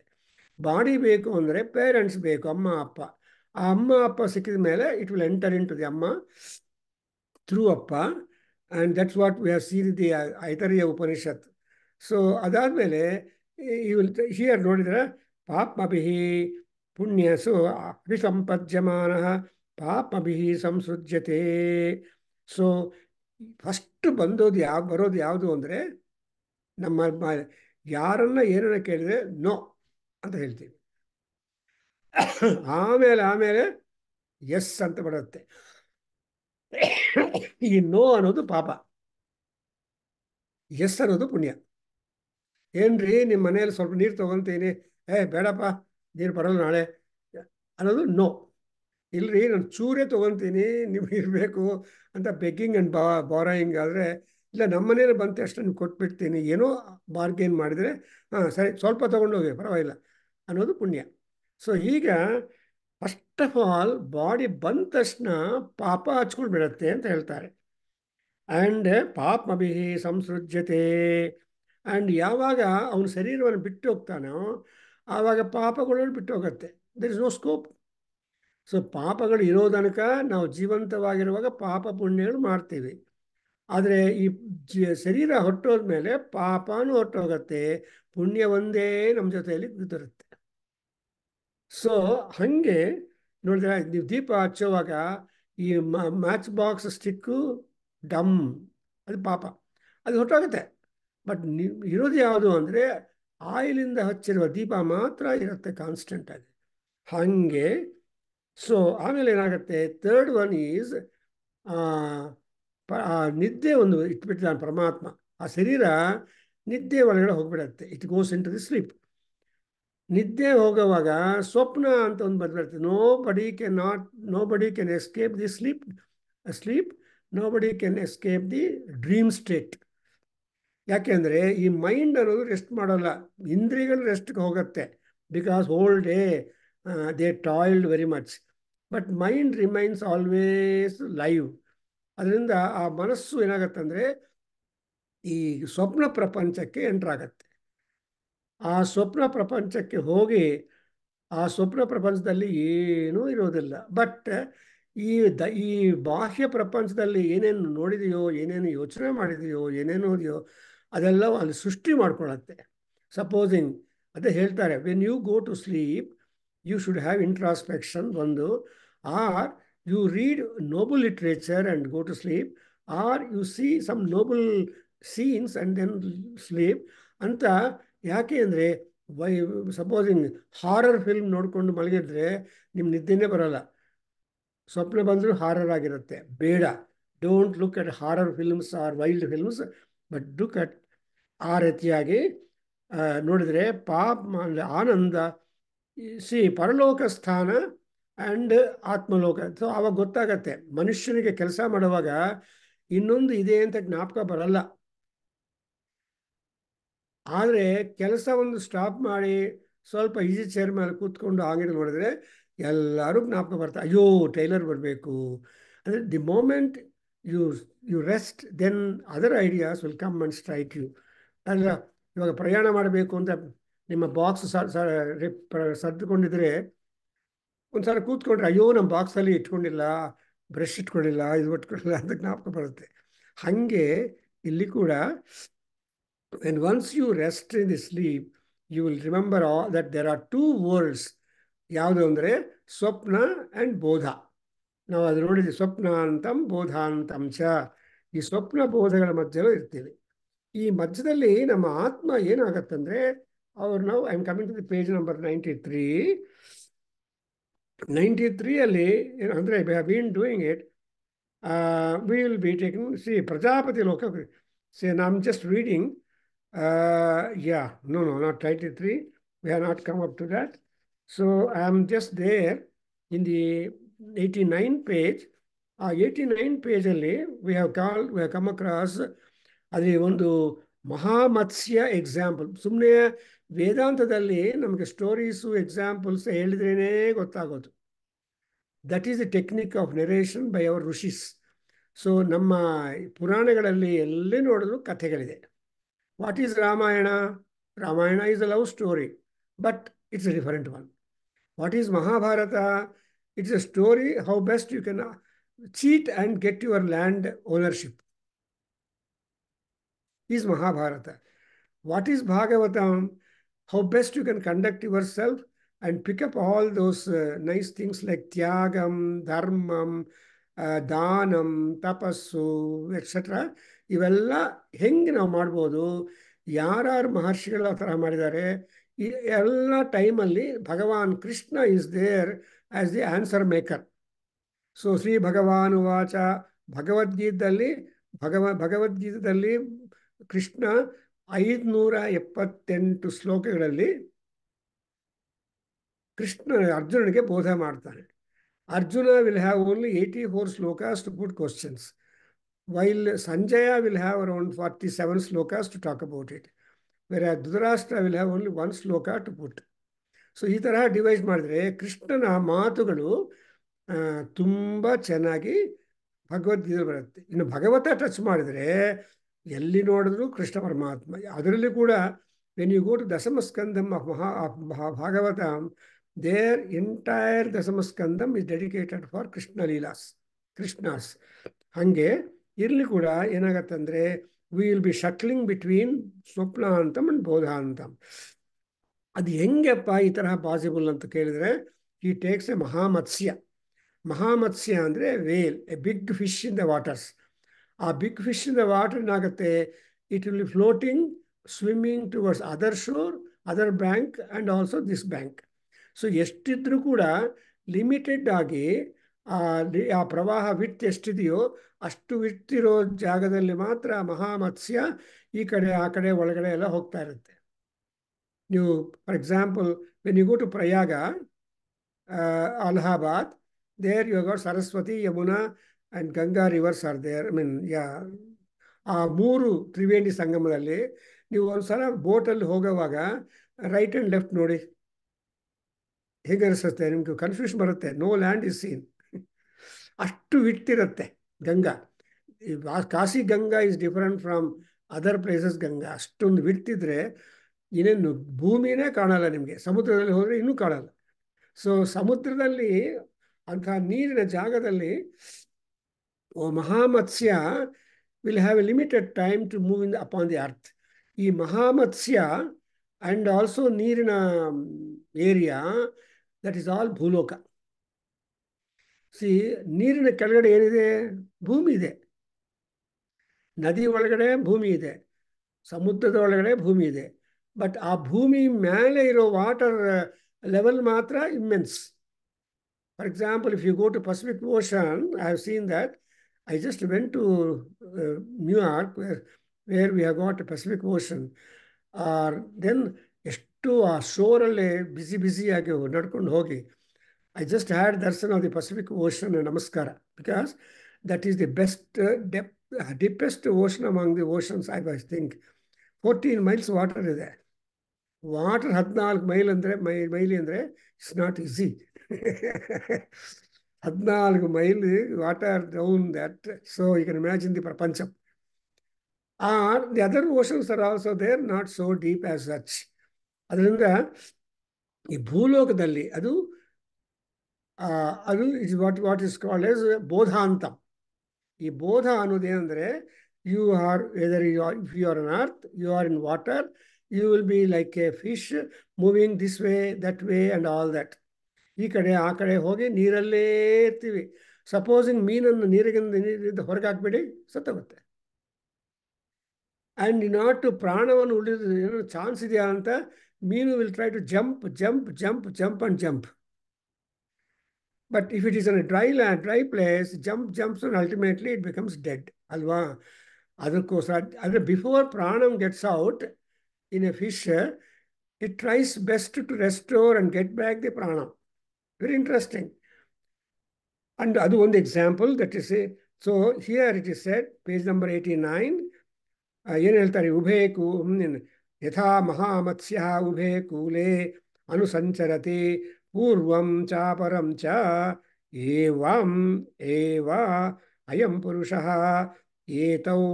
ಬಾಡಿ ಬೇಕು ಅಂದರೆ ಪೇರೆಂಟ್ಸ್ ಬೇಕು, ಅಮ್ಮ ಅಪ್ಪ. ಆ ಅಮ್ಮ ಅಪ್ಪ ಸಿಕ್ಕಿದ ಮೇಲೆ it will enter into the amma through appa, and that's what we have seen the Aitareya Upanishad. So ಅದಾದಮೇಲೆ ಹಿಯರ್ ನೋಡಿದರೆ ಪಾಪಭಿಃ ಪುಣ್ಯ, ಸೊ ಅಭಿಸಂಪದ್ಯಮಾನ ಪಾಪಭಿಃ ಸಂಸೃಜ್ಯತೆ. ಸೊ ಫಸ್ಟ್ ಬರೋದು ಯಾವುದು ಅಂದರೆ, ನಮ್ಮ ಯಾರನ್ನ ಏನನ್ನ ಕೇಳಿದರೆ ನೋ ಅಂತ ಹೇಳ್ತೀವಿ, ಆಮೇಲೆ ಎಸ್ ಅಂತ ಬರುತ್ತೆ. ಈ ನೋ ಅನ್ನೋದು ಪಾಪ, ಎಸ್ ಅನ್ನೋದು ಪುಣ್ಯ. ಏನ್ರಿ ನಿಮ್ಮ ಮನೆಯಲ್ಲಿ ಸ್ವಲ್ಪ ನೀರು ತೊಗೊತೀನಿ, ಬೇಡಪ್ಪ ನೀರು ಬರೋಲ್ಲ ನಾಳೆ ಅನ್ನೋದು ನೋ. ಇಲ್ರಿ ನಾನು ಚೂರೇ ತೊಗೊತೀನಿ ನಿಮ್ಗೆ ಇರಬೇಕು ಅಂತ ಬೆಗ್ಗಿಂಗ್ ಆ್ಯಂಡ್ ಬಾರೋಯಿಂಗ್ ಆದರೆ, ಇಲ್ಲ ನಮ್ಮ ಮನೇಲಿ ಬಂದ ತಕ್ಷಣ ನೀವು ಕೊಟ್ಬಿಡ್ತೀನಿ, ಏನೋ ಬಾರ್ಗೇನ್ ಮಾಡಿದರೆ ಹಾಂ ಸರಿ ಸ್ವಲ್ಪ ತೊಗೊಂಡೋಗಿ ಪರವಾಗಿಲ್ಲ ಅನ್ನೋದು ಪುಣ್ಯ. ಸೊ ಈಗ ಫಸ್ಟ್ ಆಫ್ ಆಲ್ ಬಾಡಿ ಬಂದ ತಕ್ಷಣ ಪಾಪ ಹಚ್ಕೊಂಡು ಬಿಡುತ್ತೆ ಅಂತ ಹೇಳ್ತಾರೆ. ಆ್ಯಂಡ್ ಪಾಪಭಿಃ ಸಂಸೃಜ್ಯತೆ. ಆ್ಯಂಡ್ ಯಾವಾಗ ಅವನ ಶರೀರವನ್ನು ಬಿಟ್ಟು ಹೋಗ್ತಾನೋ ಆವಾಗ ಪಾಪಗಳು ಬಿಟ್ಟು ಹೋಗುತ್ತೆ. There is no scope. So ಪಾಪಗಳು ಇರೋ ತನಕ ನಾವು ಜೀವಂತವಾಗಿರುವಾಗ ಪಾಪ ಪುಣ್ಯಗಳು ಮಾಡ್ತೀವಿ. ಆದರೆ ಈ ಶರೀರ ಹೊಟ್ಟೋದ್ಮೇಲೆ ಪಾಪನೂ ಹೊಟ್ಟೋಗತ್ತೆ, ಪುಣ್ಯ ಒಂದೇ ನಮ್ಮ ಜೊತೆಯಲ್ಲಿ ಕೂತಿರುತ್ತೆ. ಸೊ ಹಾಗೆ ನೋಡಿದ್ರೆ ನೀವು ದೀಪ ಹಚ್ಚುವಾಗ ಈ ಮ್ಯಾಚ್ ಬಾಕ್ಸ್ ಸ್ಟಿಕ್ಕು ಡಮ್, ಅದು ಪಾಪ, ಅದು ಹೊಟ್ಟೋಗುತ್ತೆ. ಬಟ್ ಇರೋದು ಯಾವುದು ಅಂದರೆ ಆಯಿಲಿಂದ ಹಚ್ಚಿರುವ ದೀಪ ಮಾತ್ರ ಇರುತ್ತೆ ಕಾನ್ಸ್ಟೆಂಟ್ ಆಗಿ. ಹಾಗೆ ಸೊ ಆಮೇಲೆ ಏನಾಗುತ್ತೆ, ಥರ್ಡ್ ಒನ್ ಈಸ್ ಆ ನಿದ್ದೆ ಒಂದು ಇಟ್ಬಿಟ್ಟಿದ್ದಾನೆ ಪರಮಾತ್ಮ. ಆ ಶರೀರ ನಿದ್ದೆ ಒಳಗಡೆ ಹೋಗ್ಬಿಡತ್ತೆ, it goes into the sleep. ನಿದ್ದೆ ಹೋಗುವಾಗ ಸ್ವಪ್ನ ಅಂತ ಒಂದು ಬಂದ್ಬಿಡುತ್ತೆ. Nobody can escape the sleep, nobody can escape the dream state. ಯಾಕೆಂದರೆ ಈ ಮೈಂಡ್ ಅನ್ನೋದು ರೆಸ್ಟ್ ಮಾಡೋಲ್ಲ, ಇಂದ್ರಿಯಗಳು ರೆಸ್ಟ್ಗೆ ಹೋಗುತ್ತೆ. Because whole day they toiled very much, but mind remains always live. ಅದರಿಂದ ಆ ಮನಸ್ಸು ಏನಾಗತ್ತಂದರೆ ಈ ಸ್ವಪ್ನ ಪ್ರಪಂಚಕ್ಕೆ ಎಂಟ್ರಾಗತ್ತೆ. ಆ ಸ್ವಪ್ನ ಪ್ರಪಂಚಕ್ಕೆ ಹೋಗಿ ಆ ಸ್ವಪ್ನ ಪ್ರಪಂಚದಲ್ಲಿ ಏನೂ ಇರೋದಿಲ್ಲ. ಬಟ್ ಈ ಬಾಹ್ಯ ಪ್ರಪಂಚದಲ್ಲಿ ಏನೇನು ನೋಡಿದೆಯೋ, ಏನೇನು ಯೋಚನೆ ಮಾಡಿದೆಯೋ, ಏನೇನು ಓದಿಯೋ ಅದೆಲ್ಲ ಅಲ್ಲಿ ಸೃಷ್ಟಿ ಮಾಡ್ಕೊಳ್ಳುತ್ತೆ. ಸಪೋಸಿಂಗ್ ಅದೇ ಹೇಳ್ತಾರೆ, when you go to sleep you should have introspection ಒಂದು, or you read noble literature and go to sleep, or you see some noble scenes and then sleep ಅಂತ. ಯಾಕೆ ಅಂದರೆ ಸಪೋಸಿಂಗ್ ಹಾರರ್ ಫಿಲ್ಮ್ ನೋಡಿಕೊಂಡು ಮಲಗಿದ್ರೆ ನಿಮ್ಮ ನಿದ್ದೆನೇ ಬರೋಲ್ಲ, ಸ್ವಪ್ನ ಬಂದರೂ ಹಾರರ್ ಆಗಿರುತ್ತೆ. ಬೇಡ, don't look at horror films are wild films, but look at ಆ ರೀತಿಯಾಗಿ ನೋಡಿದರೆ ಆನಂದ ಪರಲೋಕ ಸ್ಥಾನ ಆ್ಯಂಡ್ ಆತ್ಮಲೋಕ. ಸೊ ಆವಾಗ ಗೊತ್ತಾಗತ್ತೆ ಮನುಷ್ಯನಿಗೆ ಕೆಲಸ ಮಾಡುವಾಗ ಇನ್ನೊಂದು ಇದೆ ಅಂತ ಜ್ಞಾಪಕ ಬರಲ್ಲ. ಆದರೆ ಕೆಲಸ ಒಂದು ಸ್ಟಾಪ್ ಮಾಡಿ ಸ್ವಲ್ಪ ಈಜಿ ಚೇರ್ ಮೇಲೆ ಕೂತ್ಕೊಂಡು ಹಾಗೆ ನೋಡಿದ್ರೆ ಎಲ್ಲರೂ ಜ್ಞಾಪಕ ಬರ್ತಾರೆ, ಅಯ್ಯೋ ಟೈಲರ್ ಬರಬೇಕು ಅಂದರೆ the moment you you rest then other ideas will come and strike you. ಅಲ್ಲ, ಇವಾಗ ಪ್ರಯಾಣ ಮಾಡಬೇಕು ಅಂತ ನಿಮ್ಮ ಬಾಕ್ಸ್ ಸರ್ದುಕೊಂಡಿದ್ರೆ ಒಂದು ಸಲ ಕೂತ್ಕೊಂಡ್ರೆ ಅಯ್ಯೋ ನಮ್ಮ ಬಾಕ್ಸಲ್ಲಿ ಇಟ್ಕೊಂಡಿಲ್ಲ, ಬ್ರಷ್ ಇಟ್ಕೊಂಡಿಲ್ಲ, ಇದು ಇಟ್ಕೊಂಡಿಲ್ಲ ಅಂತ ಜ್ಞಾಪಕ ಬರುತ್ತೆ. ಹಾಗೆ ಇಲ್ಲಿ ಕೂಡ when once you rest in the sleep, you will remember all that there are two worlds. ಯಾವುದು ಅಂದರೆ ಸ್ವಪ್ನ ಆ್ಯಂಡ್ ಬೋಧ. ನಾವು ಅದು ನೋಡಿದ್ವಿ, ಸ್ವಪ್ನ ಅಂತಂ ಬೋಧಾಂತಂ ಚ. ಈ ಸ್ವಪ್ನ ಬೋಧಗಳ ಮಧ್ಯೆಯೂ ಇರ್ತೀವಿ. ಈ ಮಧ್ಯದಲ್ಲಿ ನಮ್ಮ ಆತ್ಮ ಏನಾಗತ್ತಂದರೆ ನಾವು I am coming to the page number 93 ಅಂದರೆ we have been doing it. We will be taking Prajapati loka. I'm just reading. No, not 93. We have not come up to that. So I am just there in the 89 page. 89 ಪೇಜಲ್ಲಿ we have come across ಅಲ್ಲಿ ಒಂದು ಮಹಾಮತ್ಸ್ಯ example. ಸುಮ್ಮನೆ ವೇದಾಂತದಲ್ಲಿ ನಮಗೆ stories examples ಹೇಳಿದ್ರೇ ಗೊತ್ತಾಗೋದು. That is the technique of narration by our rishis. So ನಮ್ಮ ಪುರಾಣಗಳಲ್ಲಿ ಎಲ್ಲಿ ನೋಡಿದ್ರು ಕಥೆಗಳಿದೆ. What is Ramayana? Ramayana is a love story, but it's a different one. What is Mahabharata? It's a story how best you can cheat and get your land ownership. Is Mahabharata. What is Bhagavatam? How best you can conduct yourself and pick up all those nice things like Tyagam, Dharmam, ದಾನಂ, ತಪಸ್ಸು etcetera. ಇವೆಲ್ಲ ಹೆಂಗೆ ನಾವು ಮಾಡ್ಬೋದು, ಯಾರ್ಯಾರು ಮಹರ್ಷಿಗಳು ಆ ಥರ ಮಾಡಿದ್ದಾರೆ, ಈ ಎಲ್ಲ ಟೈಮಲ್ಲಿ Bhagavan Krishna is there as the answer maker. So Shri Bhagavan ವಾಚ, ಭಗವದ್ಗೀತದಲ್ಲಿ ಕೃಷ್ಣ 578 ಶ್ಲೋಕಗಳಲ್ಲಿ ಕೃಷ್ಣ ಅರ್ಜುನನಿಗೆ ಬೋಧ ಮಾಡ್ತಾನೆ. Arjuna will have only 84 slokas to put questions, while Sanjaya will have around 47 slokas to talk about it, whereas Dhritarashtra will have only 1 sloka to put. So ಈ ಥರ device ಮಾಡಿದ್ರೆ ಕೃಷ್ಣನ ಮಾತುಗಳು ತುಂಬ ಚೆನ್ನಾಗಿ ಭಗವದ್ಗೀತೆ ಬರುತ್ತೆ. ಇನ್ನು ಭಗವತ ಟಚ್ ಮಾಡಿದರೆ ಎಲ್ಲಿ ನೋಡಿದ್ರು ಕೃಷ್ಣ ಪರಮಾತ್ಮ. ಅದರಲ್ಲಿ ಕೂಡ when you go to Dashamaskandam of Bhagavatam, their entire Dasamaskandam is dedicated for Krishna Leelas, Krishnas. ಹಾಗೆ ಇರ್ಲಿ ಕೂಡ ಏನಾಗತ್ತಂದ್ರೆ we will be shuttling between ಸ್ವಪ್ನಾಂತಮ್ ಅಂಡ್ ಬೋಧಾಂತಮ್. ಅದು ಹೆಂಗಪ್ಪ ಈ ತರಹ ಪಾಸಿಬಲ್ ಅಂತ ಕೇಳಿದ್ರೆ, ಈ ಟೇಕ್ಸ್ ಎ ಮಹಾಮತ್ಸ್ಯ. ಮಹಾಮತ್ಸ್ಯ ಅಂದರೆ whale, a big fish in the waters. ಆ big fish in the water ಏನಾಗುತ್ತೆ, it will be floating, swimming towards other shore, other bank and also this bank. So ಎಷ್ಟಿದ್ರೂ ಕೂಡ ಲಿಮಿಟೆಡ್ ಆಗಿ ಆ ಪ್ರವಾಹ ವಿಡ್ತ್ ಎಷ್ಟಿದೆಯೋ ಅಷ್ಟು ವಿಡ್ತಿರೋ ಜಾಗದಲ್ಲಿ ಮಾತ್ರ ಮಹಾಮತ್ಸ್ಯ ಈ ಕಡೆ ಆ ಕಡೆ ಒಳಗಡೆ ಎಲ್ಲ ಹೋಗ್ತಾ ಇರುತ್ತೆ. ನೀವು for example when you go to Prayaga, Allahabad, there you got Saraswati, Yamuna, and Ganga rivers are there. I mean, yeah. ಆ ಮೂರು ತ್ರಿವೇಣಿ ಸಂಗಮದಲ್ಲಿ ನೀವು ಒಂದ್ಸಲ ಬೋಟಲ್ಲಿ ಹೋಗೋವಾಗ ರೈಟ್ ಆ್ಯಂಡ್ ಲೆಫ್ಟ್ ನೋಡಿ, ಹೇಗೆ ಅನಿಸುತ್ತೆ ನಿಮ್ಗೆ? ಕನ್ಫ್ಯೂಷನ್ ಬರುತ್ತೆ. No land is seen. ಅಷ್ಟು ವಿಡ್ತಿರುತ್ತೆ Ganga. Kashi Ganga is different from other places Ganga. ಅಷ್ಟೊಂದು ವಿಡ್ತಿದ್ರೆ ಇನ್ನೇನು ಭೂಮಿನೇ ಕಾಣಲ್ಲ ನಿಮಗೆ. ಸಮುದ್ರದಲ್ಲಿ ಹೋದರೆ ಇನ್ನೂ ಕಾಣಲ್ಲ. ಸೊ ಸಮುದ್ರದಲ್ಲಿ ಅಂತಹ ನೀರಿನ ಜಾಗದಲ್ಲಿ ಮಹಾಮತ್ಸ್ಯ will have a limited time to move in upon the earth. ಈ ಮಹಾಮತ್ಸ್ಯ ಆ್ಯಂಡ್ ಆಲ್ಸೋ ನೀರಿನ ಏರಿಯಾ, ದಟ್ ಈಸ್ ಆಲ್ ಭೂಲೋಕ. ಸಿ, ನೀರಿನ ಕೆಳಗಡೆ ಏನಿದೆ? ಭೂಮಿ ಇದೆ. ನದಿ ಒಳಗಡೆ ಭೂಮಿ ಇದೆ, ಸಮುದ್ರದ ಒಳಗಡೆ ಭೂಮಿ ಇದೆ. ಬಟ್ ಆ ಭೂಮಿ ಮೇಲೆ ಇರೋ ವಾಟರ್ ಲೆವೆಲ್ ಮಾತ್ರ immense. For example, if you go to Pacific Ocean, I have seen that. I just went to New York, where we have got a Pacific Ocean. Then ಎಷ್ಟು ಆ ಶೋರಲ್ಲೇ ಬಿಸಿಯಾಗಿ ನಡ್ಕೊಂಡು ಹೋಗಿ, I just had darshan of the Pacific Ocean and namaskara, because that is the best deepest ocean among the oceans, I think. 14 miles water ಇದೆ. Water 14 mile ಅಂದರೆ ಮೈಲಿ ಅಂದರೆ it's not easy. 14 mile water down that. So you can imagine the ಪ್ರಪಂಚ. The other oceans are also there, not so deep as such. ಅದರಿಂದ ಈ ಭೂಲೋಕದಲ್ಲಿ ಅದು is what is called as ಬೋಧಾಂತ. ಈ ಬೋಧ ಅನ್ನೋದೇನೆಂದರೆ, you are whether if you are on earth, you are in water, you will be like a fish moving this way, that way and all that. ಈ ಕಡೆ ಆ ಕಡೆ ಹೋಗಿ ನೀರಲ್ಲೇ ಇರ್ತೀವಿ. ಸಪೋಸಿಂಗ್ ಮೀನನ್ನು ನೀರಿಂದ ಹೊರಗೆ ಹಾಕ್ಬಿಡಿ, ಸತ್ತೋಗುತ್ತೆ. ಆ್ಯಂಡ್ ನಾಟ್ ಪ್ರಾಣವನ್ನು ಉಳಿದ ಏನೋ ಚಾನ್ಸ್ ಇದೆಯಾ ಅಂತ ಮೀನು will try to jump jump jump jump and jump. But if it is an dry place, jumps and ultimately it becomes dead ಅಲ್ವಾ? ಅದಕ್ಕೋಸ್ಕರ ಅಂದರೆ ಬಿಫೋರ್ ಪ್ರಾಣಮ್ gets out in a fish, it tries best to restore and get back the prana. Very interesting. And adu one example that is it. So here it is said, page number 89, ಏನು ಹೇಳ್ತಾರೆ? ಉಭೇ ಯಥಾ ಮಹಾಮತ್ಸ್ಯ ಉಭೇ ಕೂಲೆ ಅನುಸಂಚರತಿ ಪೂರ್ವಂ ಚಾಪರಂ ಚ ಏವಂ ಏವ ಅಯಂ ಪುರುಷಃ ಏತೌ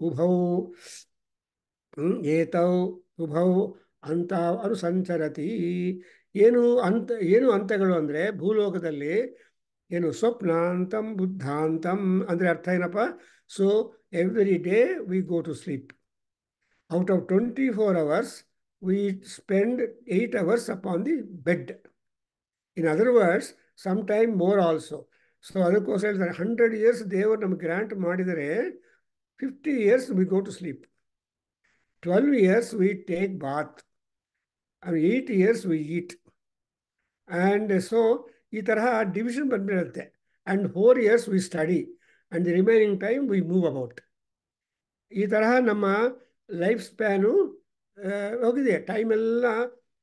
ಉಭೌ ಏತೌ ಉಭೌ ಅಂತ ಅನುಸಂಚರತಿ. ಏನು ಅಂತಗಳು ಅಂದರೆ ಭೂಲೋಕದಲ್ಲಿ ಏನು ಸ್ವಪ್ನಾಂತಂ ಬುದ್ಧಾಂತಂ ಅಂದರೆ ಅರ್ಥ ಏನಪ್ಪ? So every day we go to sleep. Out of 24 hours we spend 8 hours upon the bed. In other words some time more also. So ಅದಕ್ಕೋಸ್ಕರ ಹೇಳ್ತಾರೆ 100 years ದೇವರು ನಮಗೆ ಗ್ರ್ಯಾಂಟ್ ಮಾಡಿದರೆ 50 years we go to sleep. 12 years we take bath, and 8 years we eat. And so ಈ ತರಹ division ಬಂದ್ಬಿಡುತ್ತೆ. And 4 years we study, and the remaining time we move about. ಈ ತರಹ ನಮ್ಮ ಲೈಫ್ ಸ್ಪ್ಯಾನು ಹೋಗಿದೆ. ಟೈಮ್ ಎಲ್ಲ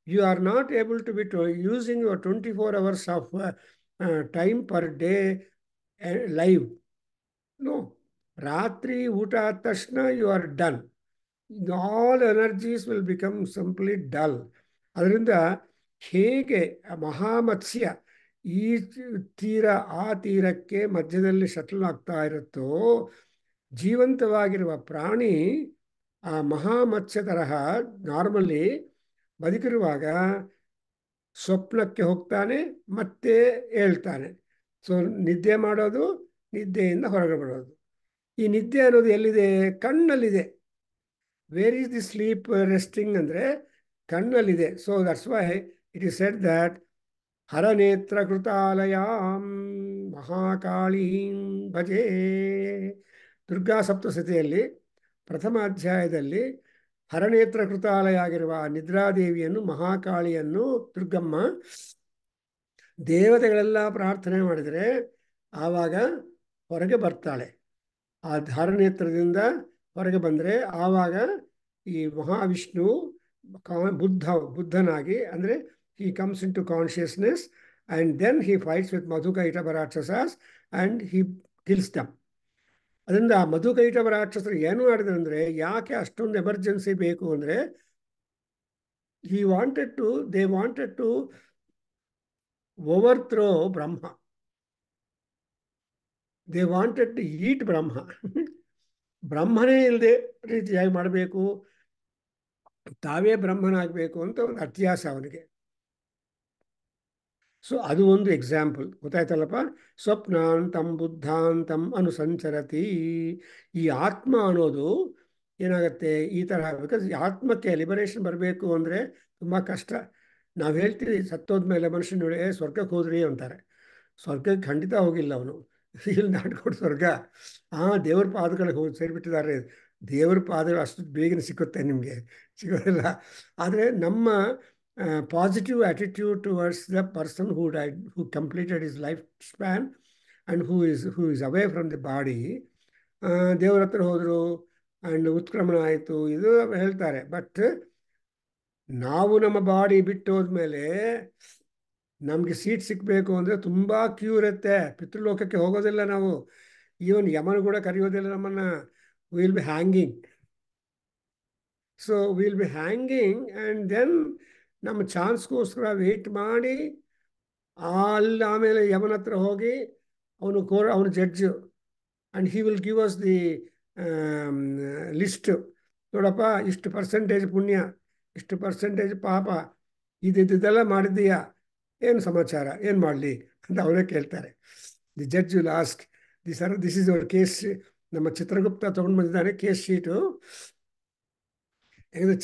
you are not able to be using your 24 hours of time per day live. No, ರಾತ್ರಿ ಊಟ ಆದ ತಕ್ಷಣ you are done. All energies will become simply dull. ಅದರಿಂದ ಹೇಗೆ ಮಹಾಮತ್ಸ್ಯ ಈ ತೀರ ಆ ತೀರಕ್ಕೆ ಮಧ್ಯದಲ್ಲಿ ಶಟಲ್ ಆಗ್ತಾ ಇರುತ್ತೋ, ಜೀವಂತವಾಗಿರುವ ಪ್ರಾಣಿ ಆ ಮಹಾಮತ್ಸ್ಯ ತರಹ ನಾರ್ಮಲಿ ಬದುಕಿರುವಾಗ ಸ್ವಪ್ನಕ್ಕೆ ಹೋಗ್ತಾನೆ, ಮತ್ತೆ ಹೇಳ್ತಾನೆ. ಸೊ ನಿದ್ದೆ ಮಾಡೋದು, ನಿದ್ದೆಯಿಂದ ಹೊರಗೆ ಬರೋದು. ಈ ನಿದ್ದೆ ಅನ್ನೋದು ಎಲ್ಲಿದೆ? ಕಣ್ಣಲ್ಲಿದೆ. Where is the sleep resting ಅಂದರೆ ಕಣ್ಣಲ್ಲಿದೆ. So that's why it is said that ಹರನೇತ್ರ ಕೃತಾಲಯಾಂ ಮಹಾಕಾಳೀಂ ಭಜೆ. ದುರ್ಗಾ ಸಪ್ತಸತಿಯಲ್ಲಿ ಪ್ರಥಮ ಅಧ್ಯಾಯದಲ್ಲಿ ಹರನೇತ್ರ ಕೃತಾಲಯ ಆಗಿರುವ ನಿದ್ರಾದೇವಿಯನ್ನು, ಮಹಾಕಾಳಿಯನ್ನು, ದುರ್ಗಮ್ಮ ದೇವತೆಗಳೆಲ್ಲ ಪ್ರಾರ್ಥನೆ ಮಾಡಿದರೆ ಆವಾಗ ಹೊರಗೆ ಬರ್ತಾಳೆ. ಆ ಧಾರನೇತ್ರದಿಂದ ಹೊರಗೆ ಬಂದರೆ ಆವಾಗ ಈ ಮಹಾವಿಷ್ಣು ಬುದ್ಧನಾಗಿ, ಅಂದರೆ he comes into consciousness and then he fights with ಮಧುಕೈಟಭ ರಾಕ್ಷಸಾಸ್ and he kills them. ಅದರಿಂದ ಆ ಮಧುಕೈಟಭ ರಾಕ್ಷಸರು ಏನು ಮಾಡಿದ್ರು ಅಂದರೆ, ಯಾಕೆ ಅಷ್ಟೊಂದು ಎಮರ್ಜೆನ್ಸಿ ಬೇಕು ಅಂದರೆ, they wanted to overthrow Brahma. they wanted to eat ಬ್ರಹ್ಮ. ಬ್ರಹ್ಮನೇ ಇಲ್ಲದೆ ರೀತಿಯಾಗಿ ಮಾಡಬೇಕು, ತಾವೇ ಬ್ರಹ್ಮನಾಗಬೇಕು ಅಂತ ಒಂದು ಅತ್ಯಾಸ ಅವನಿಗೆ. ಸೊ ಅದು ಒಂದು ಎಕ್ಸಾಂಪಲ್, ಗೊತ್ತಾಯ್ತಲ್ಲಪ್ಪ. ಸ್ವಪ್ನಾಂತಂ ಬುದ್ಧಾಂತಂ ಅನುಸಂಚರತಿ. ಈ ಆತ್ಮ ಅನ್ನೋದು ಏನಾಗುತ್ತೆ ಈ ಥರ, ಬಿಕಾಸ್ ಆತ್ಮಕ್ಕೆ ಲಿಬರೇಷನ್ ಬರಬೇಕು ಅಂದರೆ ತುಂಬ ಕಷ್ಟ. ನಾವು ಹೇಳ್ತೀವಿ ಸತ್ತೋದ್ಮೇಲೆ ಮನುಷ್ಯನ ನೋಡಿ ಸ್ವರ್ಗಕ್ಕೆ ಹೋದ್ರಿ ಅಂತಾರೆ. ಸ್ವರ್ಗಕ್ಕೆ ಖಂಡಿತ ಹೋಗಿಲ್ಲ ಅವನು. ಇಲ್ಲಿ ನಾಟ್ಕೊಡು ಸ್ವರ್ಗ. ದೇವ್ರ ಪಾದಗಳಿಗೆ ಹೋಗಿ ಸೇರಿಬಿಟ್ಟಿದ್ದಾರೆ. ದೇವ್ರ ಪಾದಗಳು ಅಷ್ಟು ಬೇಗನೆ ಸಿಕ್ಕುತ್ತೆ ನಿಮಗೆ? ಸಿಗೋದಿಲ್ಲ. ಆದರೆ ನಮ್ಮ positive attitude towards the person who died, who completed his life span and who is away from the body, ದೇವ್ರ ಹತ್ರ ಹೋದರು ಆ್ಯಂಡ್ ಉತ್ಕ್ರಮಣ ಆಯಿತು, ಇದು ಹೇಳ್ತಾರೆ. ಬಟ್ ನಾವು ನಮ್ಮ ಬಾಡಿ ಬಿಟ್ಟು ಹೋದ್ಮೇಲೆ ನಮಗೆ ಸೀಟ್ ಸಿಕ್ಕಬೇಕು ಅಂದರೆ ತುಂಬ ಕ್ಯೂ ಇರುತ್ತೆ. ಪಿತೃಲೋಕಕ್ಕೆ ಹೋಗೋದಿಲ್ಲ ನಾವು. ಈವನ್ ಯಮನ ಕೂಡ ಕರೆಯೋದಿಲ್ಲ ನಮ್ಮನ್ನು. Will be hanging. So will be hanging and then ನಮ್ಮ ಚಾನ್ಸ್ಗೋಸ್ಕರ ವೆಯ್ಟ್ ಮಾಡಿ ಅಲ್ಲಿ ಆಮೇಲೆ ಯಮನ ಹತ್ರ ಹೋಗಿ ಅವನು judge and he will give us the list. ನೋಡಪ್ಪ, ಇಷ್ಟು ಪರ್ಸೆಂಟೇಜ್ ಪುಣ್ಯ, ಇಷ್ಟು ಪರ್ಸೆಂಟೇಜ್ ಪಾಪ, ಇದೆಲ್ಲ ಮಾಡಿದ್ದೀಯಾ, ಏನು ಸಮಾಚಾರ, ಏನು ಮಾಡಲಿ ಅಂತ ಅವರೇ ಕೇಳ್ತಾರೆ. The judge will ask this is our case. ನಮ್ಮ ಚಿತ್ರಗುಪ್ತ ತೊಗೊಂಡು ಬಂದಿದ್ದಾನೆ case sheet.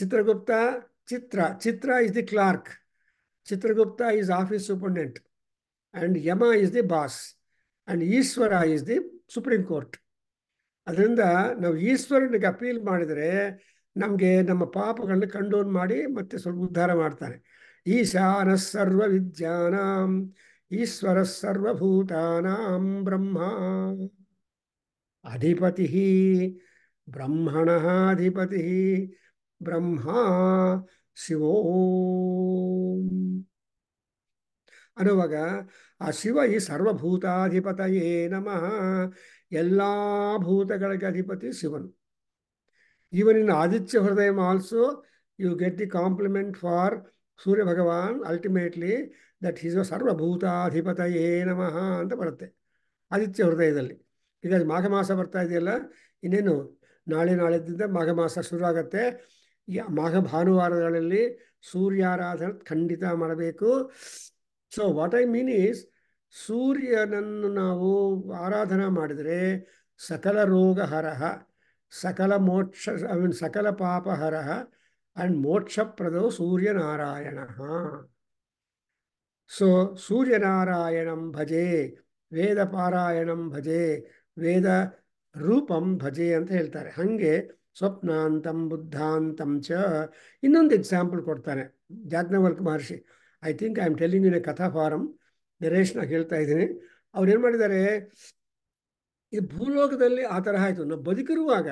Chitragupta Chitra is the clerk. Chitragupta is office superintendent and Yama is the boss and Ishvara is the Supreme Court. ಅದರಿಂದ ನಾವು ಈಶ್ವರನಿಗೆ ಅಪೀಲ್ ಮಾಡಿದರೆ ನಮಗೆ ನಮ್ಮ ಪಾಪಗಳನ್ನ ಕಂಡೋನ್ ಮಾಡಿ ಮತ್ತೆ ಸ್ವಲ್ಪ ಉದ್ಧಾರ ಮಾಡ್ತಾನೆ. ಈಶಾನ ಸರ್ವ ವಿದ್ಯಾನಾಂ ಈಶ್ವರ ಸರ್ವಭೂತಾನಾಂ ಬ್ರಹ್ಮ ಅಧಿಪತಿ ಬ್ರಹ್ಮಣ ಅಧಿಪತಿ ಬ್ರಹ್ಮ ಶಿವೋ ಅನ್ನುವಾಗ ಆ ಶಿವ ಈ ಸರ್ವಭೂತಾಧಿಪತಯೇ ನಮಃ, ಎಲ್ಲ ಭೂತಗಳಿಗೆ ಅಧಿಪತಿ ಶಿವನು. Even in Aditya Hridaya also you get the compliment for Surya Bhagavan ultimately that is ಸರ್ವಭೂತಾಧಿಪತಯೇ ನಮಃ ಅಂತ ಬರುತ್ತೆ ಆದಿತ್ಯ ಹೃದಯದಲ್ಲಿ. ಈಗ ಮಾಘ ಮಾಸ ಬರ್ತಾ ಇದೆಯಲ್ಲ, ಇನ್ನೇನು ನಾಳೆದಿಂದ ಮಾಘ ಮಾಸ ಶುರು ಆಗುತ್ತೆ. ಈ ಮಾಘ ಭಾನುವಾರಗಳಲ್ಲಿ ಸೂರ್ಯಾರಾಧನೆ ಖಂಡಿತ ಮಾಡಬೇಕು. So what I mean is, ಸೂರ್ಯನನ್ನು ನಾವು ಆರಾಧನಾ ಮಾಡಿದರೆ ಸಕಲ ರೋಗಹರಃ, ಸಕಲ ಮೋಕ್ಷ ಸಕಲ ಪಾಪಹರಃ ಆ್ಯಂಡ್ ಮೋಕ್ಷಪ್ರದೋ ಸೂರ್ಯನಾರಾಯಣ. ಸೊ ಸೂರ್ಯನಾರಾಯಣಂ ಭಜೆ, ವೇದ ಪಾರಾಯಣಂ ಭಜೆ, ವೇದ ರೂಪಂ ಭಜೆ ಅಂತ ಹೇಳ್ತಾರೆ. ಹಾಗೆ ಸ್ವಪ್ನಾಂತಂ ಬುದ್ಧಾಂತಂ ಚ. ಇನ್ನೊಂದು ಎಕ್ಸಾಂಪಲ್ ಕೊಡ್ತಾನೆ Yajnavalkya Maharshi. I think I am telling in a katha form, ನರೇಶ್ನಾಗ ಹೇಳ್ತಾ ಇದ್ದೀನಿ. ಅವ್ರು ಏನು ಮಾಡಿದ್ದಾರೆ, ಈ ಭೂಲೋಕದಲ್ಲಿ ಆ ತರಹ ಆಯಿತು. ನಾವು ಬದುಕಿರುವಾಗ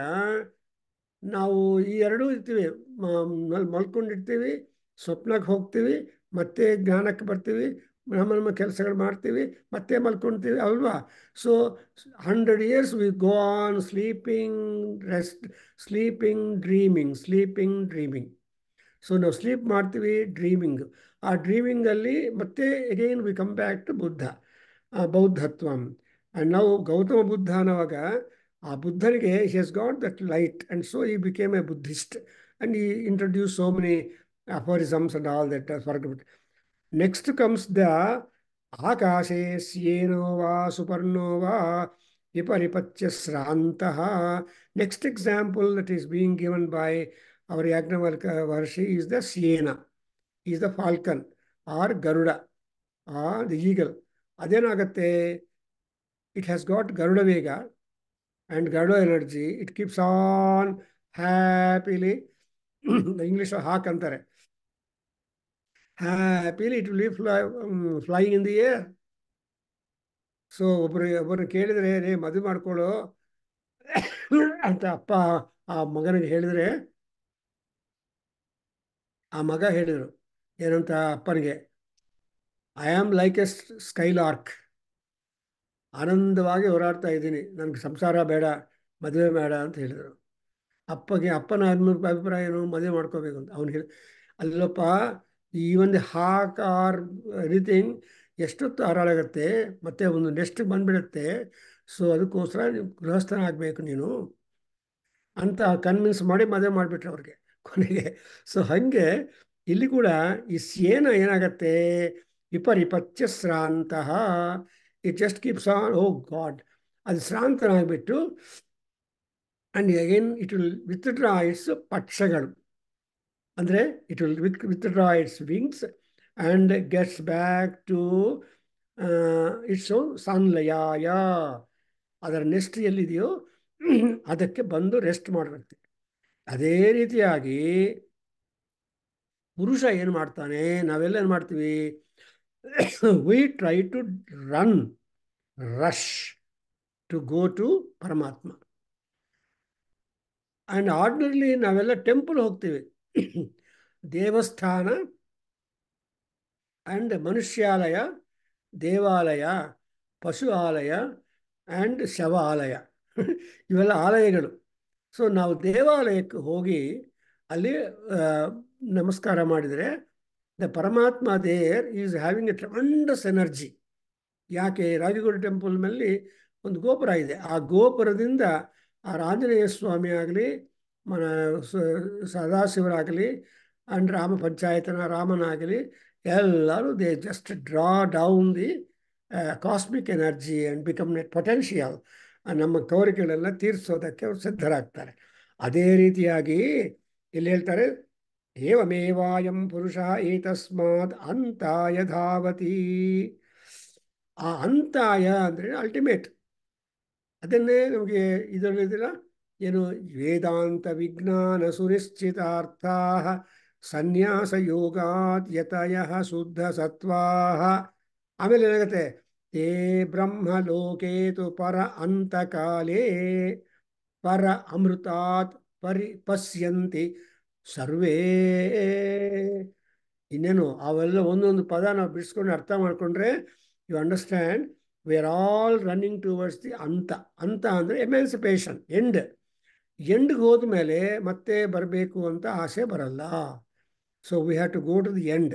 ನಾವು ಈ ಎರಡೂ ಇರ್ತೀವಿ, ಮಲ್ಕೊಂಡಿರ್ತೀವಿ, ಸ್ವಪ್ನಕ್ಕೆ ಹೋಗ್ತೀವಿ, ಮತ್ತೆ ಜ್ಞಾನಕ್ಕೆ ಬರ್ತೀವಿ, ನಮ್ಮ ಕೆಲಸಗಳು ಮಾಡ್ತೀವಿ, ಮತ್ತೆ ಮಲ್ಕೊಳ್ತೀವಿ ಅಲ್ವಾ. So 100 years we go on sleeping, rest, sleeping, dreaming. So ನಾವು ಸ್ಲೀಪ್ ಮಾಡ್ತೀವಿ, ಡ್ರೀಮಿಂಗ್. ಆ ಡ್ರೀಮಿಂಗಲ್ಲಿ ಮತ್ತೆ again we come back to ಬೌದ್ಧತ್ವಂ. ಆ್ಯಂಡ್ ನಾವು ಗೌತಮ ಬುದ್ಧ ಅನ್ನುವಾಗ ಆ ಬುದ್ಧನಿಗೆ he has got that light and so he became a Buddhist and he introduce so many aphorisms and all that for. Next comes the ಆಕಾಶೇ ಸ್ಯೇನೋ ವಾ ಸುಪರ್ಣೋ ವಾ Viparipatya Srantaha. Next example that is being given by our Yagnavalkya Varshi is the Siena, is the falcon or Garuda or the eagle. Adenagate, it has got Garuda Vega and Garuda energy. It keeps on happily, the English hawk anತಾರೆ. Happily it will be flying in the air. So ಒಬ್ಬರು ಕೇಳಿದ್ರೆ ರೇ ಮದುವೆ ಮಾಡ್ಕೊಳ್ಳೋ ಅಂತ ಅಪ್ಪ ಆ ಮಗನಿಗೆ ಹೇಳಿದ್ರೆ ಆ ಮಗ ಹೇಳಿದರು ಏನಂತ ಅಪ್ಪನಿಗೆ, ಐ ಆಮ್ ಲೈಕ್ ಎ ಸ್ಕೈಲಾರ್ಕ್, ಆನಂದವಾಗಿ ಹೋರಾಡ್ತಾ ಇದ್ದೀನಿ, ನನಗೆ ಸಂಸಾರ ಬೇಡ, ಮದುವೆ ಬೇಡ ಅಂತ ಹೇಳಿದರು. ಅಪ್ಪನ ಅಭಿಪ್ರಾಯ ಏನು, ಮದುವೆ ಮಾಡ್ಕೋಬೇಕು ಅಂತ. ಅವ್ನು ಹೇಳಿ, ಅಲ್ಲಪ್ಪ, ಈ ಒಂದು ಹಾಕ್ ಆರ್ ಎನಿಥಿಂಗ್ ಎಷ್ಟೊತ್ತು ಹಾರಾಡಾಗತ್ತೆ, ಮತ್ತೆ ಒಂದು ನೆಕ್ಸ್ಟ್ ಬಂದ್ಬಿಡುತ್ತೆ. ಸೊ ಅದಕ್ಕೋಸ್ಕರ ನೀವು ಗೃಹಸ್ಥನ ಆಗಬೇಕು ನೀನು ಅಂತ ಕನ್ವಿನ್ಸ್ ಮಾಡಿ ಮದುವೆ ಮಾಡಿಬಿಟ್ರೆ ಅವ್ರಿಗೆ ಕೊನೆಗೆ. ಸೊ ಹಾಗೆ ಇಲ್ಲಿ ಕೂಡ ಈ ಸೇನ ಏನಾಗತ್ತೆ, ವಿಪರಿಪತ್ಯ ಶ್ರಾಂತಃ, it just keeps on, oh God, ಅದು ಶ್ರಾಂತನಾಗ್ಬಿಟ್ಟು and again it will withdraw its ಪಕ್ಷಗಳು, ಅಂದರೆ it will withdraw its wings and gets back to its ಸಂಲಯಾಯ, ಅದರ ನೆಸ್ಟ್ ಎಲ್ಲಿದೆಯೋ ಅದಕ್ಕೆ ಬಂದು ರೆಸ್ಟ್ ಮಾಡಬೇಕು. ಅದೇ ರೀತಿಯಾಗಿ ಪುರುಷ ಏನು ಮಾಡ್ತಾನೆ, ನಾವೆಲ್ಲ ಏನು ಮಾಡ್ತೀವಿ, we try to run, rush to go to Paramatma. And ordinarily ನಾವೆಲ್ಲ ಟೆಂಪಲ್ ಹೋಗ್ತೀವಿ, ದೇವಸ್ಥಾನ ಆ್ಯಂಡ್ ಮನುಷ್ಯಾಲಯ, ದೇವಾಲಯ, ಪಶು ಆಲಯ ಆ್ಯಂಡ್ ಶವ ಆಲಯ ಇವೆಲ್ಲ ಆಲಯಗಳು. ಸೊ ನಾವು ದೇವಾಲಯಕ್ಕೆ ಹೋಗಿ ಅಲ್ಲಿ ನಮಸ್ಕಾರ ಮಾಡಿದರೆ the Paramatma there is having a tremendous energy. ಯಾಕೆ, ರಾಜಗುರು ಟೆಂಪಲ್ ಮೇಲೆ ಒಂದು ಗೋಪುರ ಇದೆ, ಆ ಗೋಪುರದಿಂದ ಆ ಆಂಜನೇಯ ಸ್ವಾಮಿ ಆಗಲಿ, ಸದಾಶಿವರಾಗಲಿ ಆ್ಯಂಡ್ ರಾಮ ಪಂಚಾಯತನ ರಾಮನಾಗಲಿ ಎಲ್ಲರೂ they just draw down the cosmic energy and become A potential. ನಮ್ಮ ಕೋರಿಕೆಗಳೆಲ್ಲ ತೀರಿಸೋದಕ್ಕೆ ಅವರು ಸಿದ್ಧರಾಗ್ತಾರೆ. ಅದೇ ರೀತಿಯಾಗಿ ಇಲ್ಲಿ ಹೇಳ್ತಾರೆ, ಏವಮೇವಾಯಂ ಪುರುಷ ಏತಸ್ಮಾತ್ ಅಂತಾಯ ಧಾವತಿ. ಆ ಅಂತಾಯ ಅಂದರೆ ಅಲ್ಟಿಮೇಟ್. ಅದನ್ನೇ ನಮಗೆ ಇದರಲ್ಲಿದ್ದೀರ ಏನು, ವೇದಾಂತ ವಿಜ್ಞಾನ ಸುನಿಶ್ಚಿತಾರ್ಥ ಸನ್ಯಾಸ ಯೋಗಾತ್ ಯತಯ ಶುದ್ಧ ಸತ್ವಾಹ. ಆಮೇಲೆ ಏನಾಗುತ್ತೆ, ತೇ ಬ್ರಹ್ಮಲೋಕೇತು ಪರ ಅಂತಕಾಲೇ ಪರ ಅಮೃತಾತ್ ಪಶ್ಯಂತಿ ಸರ್ವೇ. ಇನ್ನೇನು ಅವೆಲ್ಲ ಒಂದೊಂದು ಪದ ನಾವು ಬಿಡಿಸ್ಕೊಂಡು ಅರ್ಥ ಮಾಡಿಕೊಂಡ್ರೆ you understand we are all running towards the anta. ಅಂತ ಅಂದರೆ ಎಮ್ಯಾನ್ಸಿಪೇಷನ್, ಎಂಡ್ಗೆ ಹೋದ್ಮೇಲೆ ಮತ್ತೆ ಬರಬೇಕು ಅಂತ ಆಸೆ ಬರಲ್ಲ. So we have to go to the end.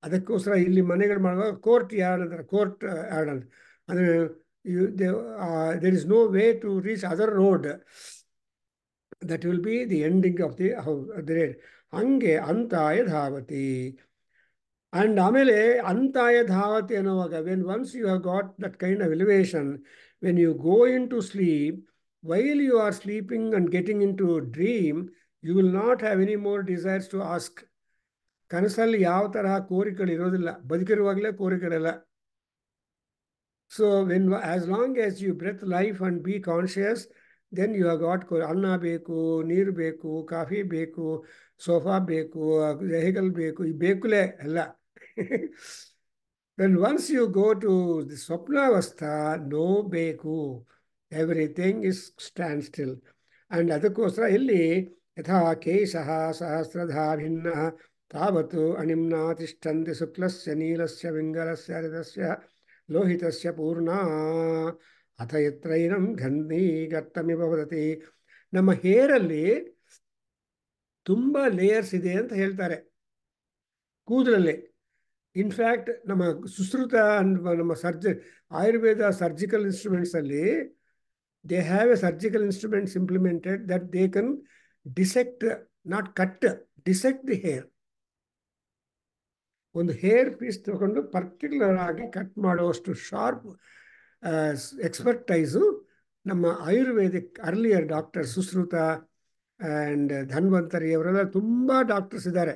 ಅದಕ್ಕೋಸ್ಕರ ಇಲ್ಲಿ ಮನೆಗಳು ಮಾಡುವಾಗ ಕೋರ್ಟ್ ಯಾರ್ಡ್ ಅಂತಾರೆ, ಕೋರ್ಟ್ ಯಾರ್ಡ್ ಅಂತ. ಅಂದರೆ there is no way to reach other road, that will be the ending of the road. ಹಂಗೆ ಅಂತಾಯ ಧಾವತಿ. ಆ್ಯಂಡ್ ಆಮೇಲೆ ಅಂತಾಯ ಧಾವತಿ ಅನ್ನುವಾಗ when once you have got that kind of elevation, when you go into sleep, while you are sleeping and getting in to dream, you will not have any more desires to ask. ಕನಸಲ್ಲಿ ಯಾವ ತರಹ ಕೋರಿಕೆಗಳು ಇರೋದಿಲ್ಲ, ಬದುಕಿರುವಾಗಲೇ ಕೋರಿಕೆಗಳೆಲ್ಲ. So when as long as you breathe life and be conscious, then you have got ಅನ್ನ ಬೇಕು, ನೀರು ಬೇಕು, ಕಾಫಿ ಬೇಕು, ಸೋಫಾ ಬೇಕು, ವೆಹಿಕಲ್ ಬೇಕು, ಈ ಬೇಕುಲೇ ಎಲ್ಲ. When once you go to the ಸ್ವಪ್ನಾವಸ್ಥಾ, ನೋ ಬೇಕು, everything is stand still. And ಅದಕ್ಕೋಸ್ಕರ ಇಲ್ಲಿ ಯಥಾ ಕೇಶಃ ಸಹಸ್ರಧಾ ಭಿನ್ನ ತಾವತ್ ಅಣಿಮ್ನಾ ತಿಷ್ಠಂತಿ ಶುಕ್ಲಸ್ಯ ನೀಲಸ್ಯ ಪಿಂಗಲಸ್ಯ ಹರಿತಸ್ಯ ಲೋಹಿತಸ್ಯ ಪೂರ್ಣಾ ಅಥ ಯತ್ರೈನಂ ಗಂಧೀಗತ್ತಮಿವ ವದತಿ. ನಮ್ಮ ಹೇರಲ್ಲಿ ತುಂಬ ಲೇಯರ್ಸ್ ಇದೆ ಅಂತ ಹೇಳ್ತಾರೆ, ಕೂದಲಲ್ಲಿ. ಇನ್ಫ್ಯಾಕ್ಟ್ ನಮ್ಮ ಸುಶ್ರುತ, ನಮ್ಮ ಆಯುರ್ವೇದ ಸರ್ಜಿಕಲ್ ಇನ್ಸ್ಟ್ರೂಮೆಂಟ್ಸಲ್ಲಿ they have a surgical instruments implemented that they can dissect, not cut, dissect the hair. ಒಂದು ಹೇರ್ ಪೀಸ್ ತಗೊಂಡು ಪರ್ಟಿಕ್ಯುಲರ್ ಆಗಿ ಕಟ್ ಮಾಡುವಷ್ಟು ಶಾರ್ಪ್ ಎಕ್ಸ್ಪರ್ಟೈಸು ನಮ್ಮ Ayurvedic earlier doctor Sushruta and Dhanvantari ಅವರೆಲ್ಲ ತುಂಬ ಡಾಕ್ಟರ್ಸ್ ಇದ್ದಾರೆ.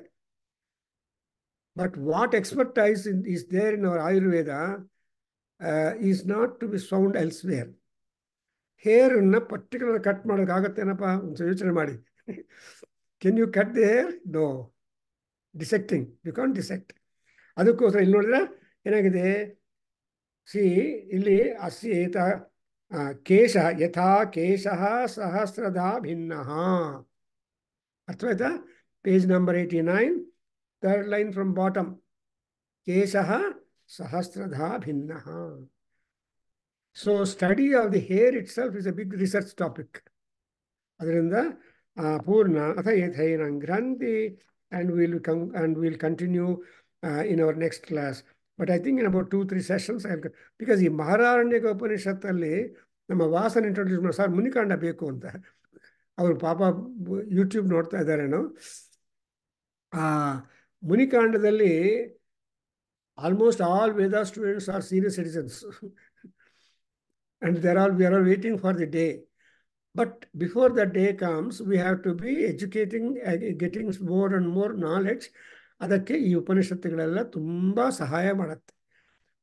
But what expertise is there in our Ayurveda is not to be found elsewhere. ಹೇರನ್ನು particular cut ಮಾಡೋಕ್ಕಾಗತ್ತೇನಪ್ಪ? ಒಂದು ಯೋಚನೆ ಮಾಡಿ. Can you cut the hair? No. Dissecting, you can't dissect. ಅದಕ್ಕೋಸ್ಕರ ಇಲ್ಲಿ ನೋಡಿದ್ರೆ ಏನಾಗಿದೆ, ಸಿ ಇಲ್ಲಿ ಅಸ್ಯೇತ ಕೇಶ ಯಥಾ ಕೇಶ ಸಹಸ್ರಧಾ ಭಿನ್ನ. ಅರ್ಥವಾಯ್ತಾ? Page number 89, third line from bottom. ಕೇಶ ಸಹಸ್ರಧಾ ಭಿನ್ನ. So study of the hair itself is a big research topic. ಅದರಿಂದ ಪೂರ್ಣ ಅಥ ಯಥೈನ ಗ್ರಂಥಿ and we'll continue in our next class. But I think in about 2-3 sessions because ಈ ಮಹಾರಾರಣ್ಯಕ ಉಪನಿಷತ್ತಲ್ಲಿ ನಮ್ಮ ವಾಸನ introduce ಮಾಡಿ, ಸರ್ ಮುನಿಕಾಂಡ ಬೇಕು ಅಂತ. ಅವರು ಪಾಪ ಯೂಟ್ಯೂಬ್ ನೋಡ್ತಾ ಇದ್ದಾರೇನೋ. ಆ ಮುನಿಕಾಂಡದಲ್ಲಿ almost all Veda students are senior citizens and we are all waiting for the day. But before that day comes, we have to be educating, getting more and more knowledge. ಅದಕ್ಕೆ ಈ ಉಪನಿಷತ್ತುಗಳೆಲ್ಲ ತುಂಬ ಸಹಾಯ ಮಾಡುತ್ತೆ.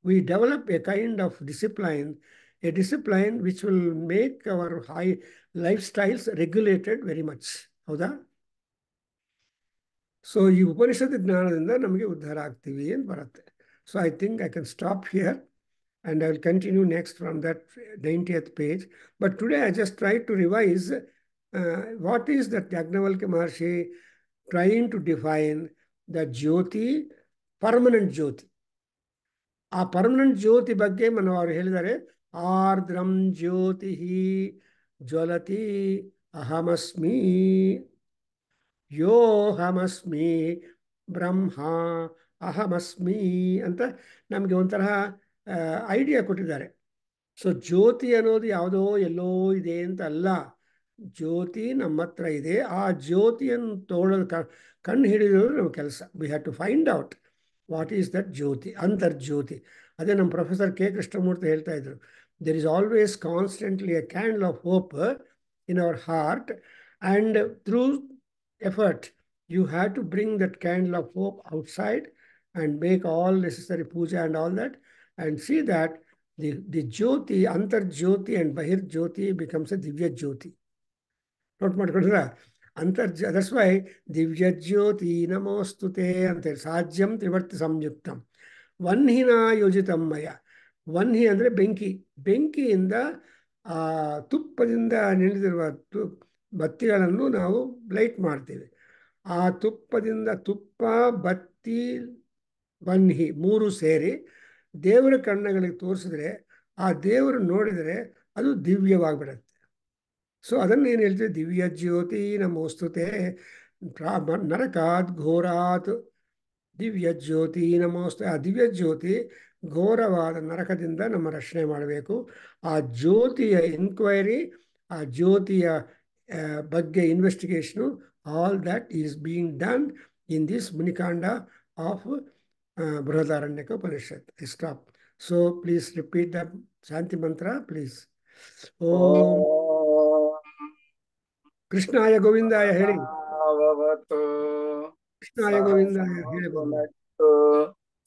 We develop a kind of discipline, a discipline which will make our high lifestyles regulated very much. ಹೌದಾ? So ಈ ಉಪನಿಷತ್ತು ಜ್ಞಾನದಿಂದ ನಮಗೆ ಉದ್ಧಾರ ಆಗ್ತೀವಿ ಅಂತ ಬರುತ್ತೆ. So I think I can stop here. And I will continue next from that 90th page. But today I just tried to revise what is that Yajnavalkya Maharshi trying to define the Jyoti, permanent Jyoti. ಆ permanent ಜ್ಯೋತಿ ಬಗ್ಗೆ ಅವರು ಹೇಳಿದ್ದಾರೆ. ಆರ್ದ್ರಂ ಜ್ಯೋತಿ ಜ್ವಲತಿ ಅಹಮಸ್ಮಿ ಯೋಹಮಸ್ಮಿ ಬ್ರಹ್ಮ ಅಹಮಸ್ಮಿ ಅಂತ ನಮಗೆ ಒಂಥರ idea ಕೊಟ್ಟಿದ್ದಾರೆ. So ಜ್ಯೋತಿ ಅನ್ನೋದು ಯಾವುದೋ ಎಲ್ಲೋ ಇದೆ ಅಂತ ಅಲ್ಲ. ಜ್ಯೋತಿ ನಮ್ಮ ಹತ್ರ ಇದೆ. ಆ ಜ್ಯೋತಿಯನ್ನು ತೋಳೋದು ಕಣ್ಣು ಹಿಡಿಯೋದು ನಮ್ಮ ಕೆಲಸ. We have to find out what is that jyoti, antarjyoti. ಅದೇ ನಮ್ಮ ಪ್ರೊಫೆಸರ್ ಕೆ ಕೃಷ್ಣಮೂರ್ತಿ ಹೇಳ್ತಾ ಇದ್ರು, there is always constantly a candle of hope in our heart and through effort you have to bring that candle of hope outside and make all necessary puja and all that and see that the Jyoti, Antarjyoti and Bahirjyoti becomes a Divya Jyoti. Note ಮಾಡ್ಕೊಂಡ್ರ? That's why Divya Jyoti Namostute ante Sajyam Trivarti Samyuktam Vanhina Yojitam Maya. ವನ್ಹಿ ಅಂದರೆ ಬೆಂಕಿ. ಬೆಂಕಿಯಿಂದ ತುಪ್ಪದಿಂದ ನೆನೆದಿರುವ ಬತ್ತಿಗಳನ್ನು ನಾವು light ಮಾಡ್ತೀವಿ. ಆ ತುಪ್ಪದಿಂದ ತುಪ್ಪ, ಬತ್ತಿ, ವನ್ಹಿ ಮೂರು ಸೇರಿ ದೇವರ ಕಣ್ಣುಗಳಿಗೆ ತೋರಿಸಿದ್ರೆ ಆ ದೇವರು ನೋಡಿದರೆ ಅದು ದಿವ್ಯವಾಗಿಬಿಡುತ್ತೆ. ಸೊ ಅದನ್ನು ಏನು ಹೇಳ್ತೀವಿ? ದಿವ್ಯ ಜ್ಯೋತಿ ನಮೋಸ್ತುತೆ ನರಕಾತ್ ಘೋರಾತ್ ದಿವ್ಯ ಜ್ಯೋತಿ ನಮೋಸ್ತುತೆ. ಆ ದಿವ್ಯ ಜ್ಯೋತಿ ಘೋರವಾದ ನರಕದಿಂದ ನಮ್ಮ ರಕ್ಷಣೆ ಮಾಡಬೇಕು. ಆ ಜ್ಯೋತಿಯ ಎನ್ಕ್ವೈರಿ, ಆ ಜ್ಯೋತಿಯ ಬಗ್ಗೆ investigation, all that is being done in this Munikanda of Brihadaranyaka Upanishad. Stop. So please repeat the shanti mantra please. ಓಂ ಕೃಷ್ಣಾಯ ಗೋವಿಂದಾಯ ಹೇಳಿ. ಕೃಷ್ಣಾಯ ಗೋವಿಂದಾಯ ಹೇಳಿ.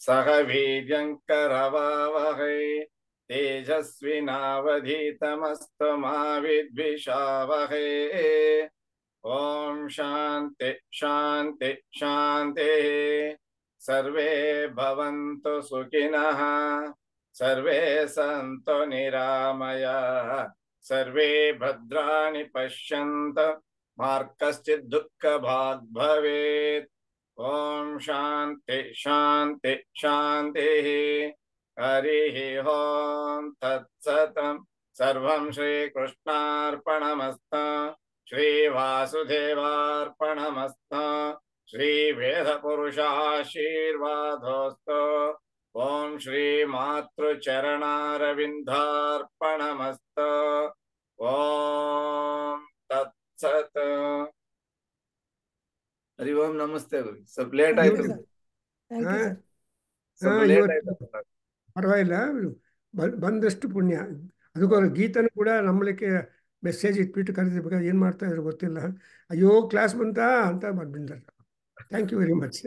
ಸಹ ವೀರ್ಯಂಕರವಾವಹೈ ತೇಜಸ್ವಿನಾವಧೀತಮಸ್ತು ಮಾ ವಿದ್ವಿಷಾವಹೈ. ಓಂ ಶಾಂತಿ ಶಾಂತಿ ಶಾಂತಿ. ಸರ್ವೇ ಭವಂತು ಸುಖಿನಃ, ಸರ್ವೇ ಸಂತು ನಿರಾಮಯಾಃ, ಸರ್ವೇ ಭದ್ರಾಣಿ ಪಶ್ಯಂತು ಮಾ ಕಶ್ಚಿತ್ ದುಃಖಭಾಗ್ ಭವೇತ್. ಓಂ ಶಾಂತಿ ಶಾಂತಿ ಶಾಂತಿ. ಹರಿ ಓಂ ತತ್ಸತ್. ಸರ್ವಂ ಶ್ರೀಕೃಷ್ಣಾರ್ಪಣಮಸ್ತು. ಶ್ರೀ ವಾಸುದೇವಾರ್ಪಣಮಸ್ತು. ಶ್ರೀ ವೇದ ಪುರುಷಾಶೀರ್ವಾದೋಸ್ತು. ಓಂ ಶ್ರೀ ಮಾತೃಚರಣಾರವಿಂದಾರ್ಪಣಮಸ್ತು. ಓಂ ತತ್ಸತ್. ಹರಿ ಓಂ. ನಮಸ್ತೆ ಗುರು. ಸ್ವಲ್ಪ ಲೇಟ್ ಆಯ್ತು. ಪರವಾಗಿಲ್ಲ, ಬಂದಷ್ಟು ಪುಣ್ಯ. ಅದಕ್ಕೋಸ್ಕರ ಗೀತನು ಕೂಡ ನಂಬಲಿಕ್ಕೆ ಮೆಸೇಜ್ ಇಟ್ಬಿಟ್ಟು ಕರೆದಿರ್ಬೇಕಾದ್ರೆ ಏನು ಮಾಡ್ತಾ ಇದ್ರು ಗೊತ್ತಿಲ್ಲ. ಅಯ್ಯೋ ಕ್ಲಾಸ್ ಬಂತಾ ಅಂತ ಬಂದ್ಬಿಡ್ತಾರೆ. Thank you very much.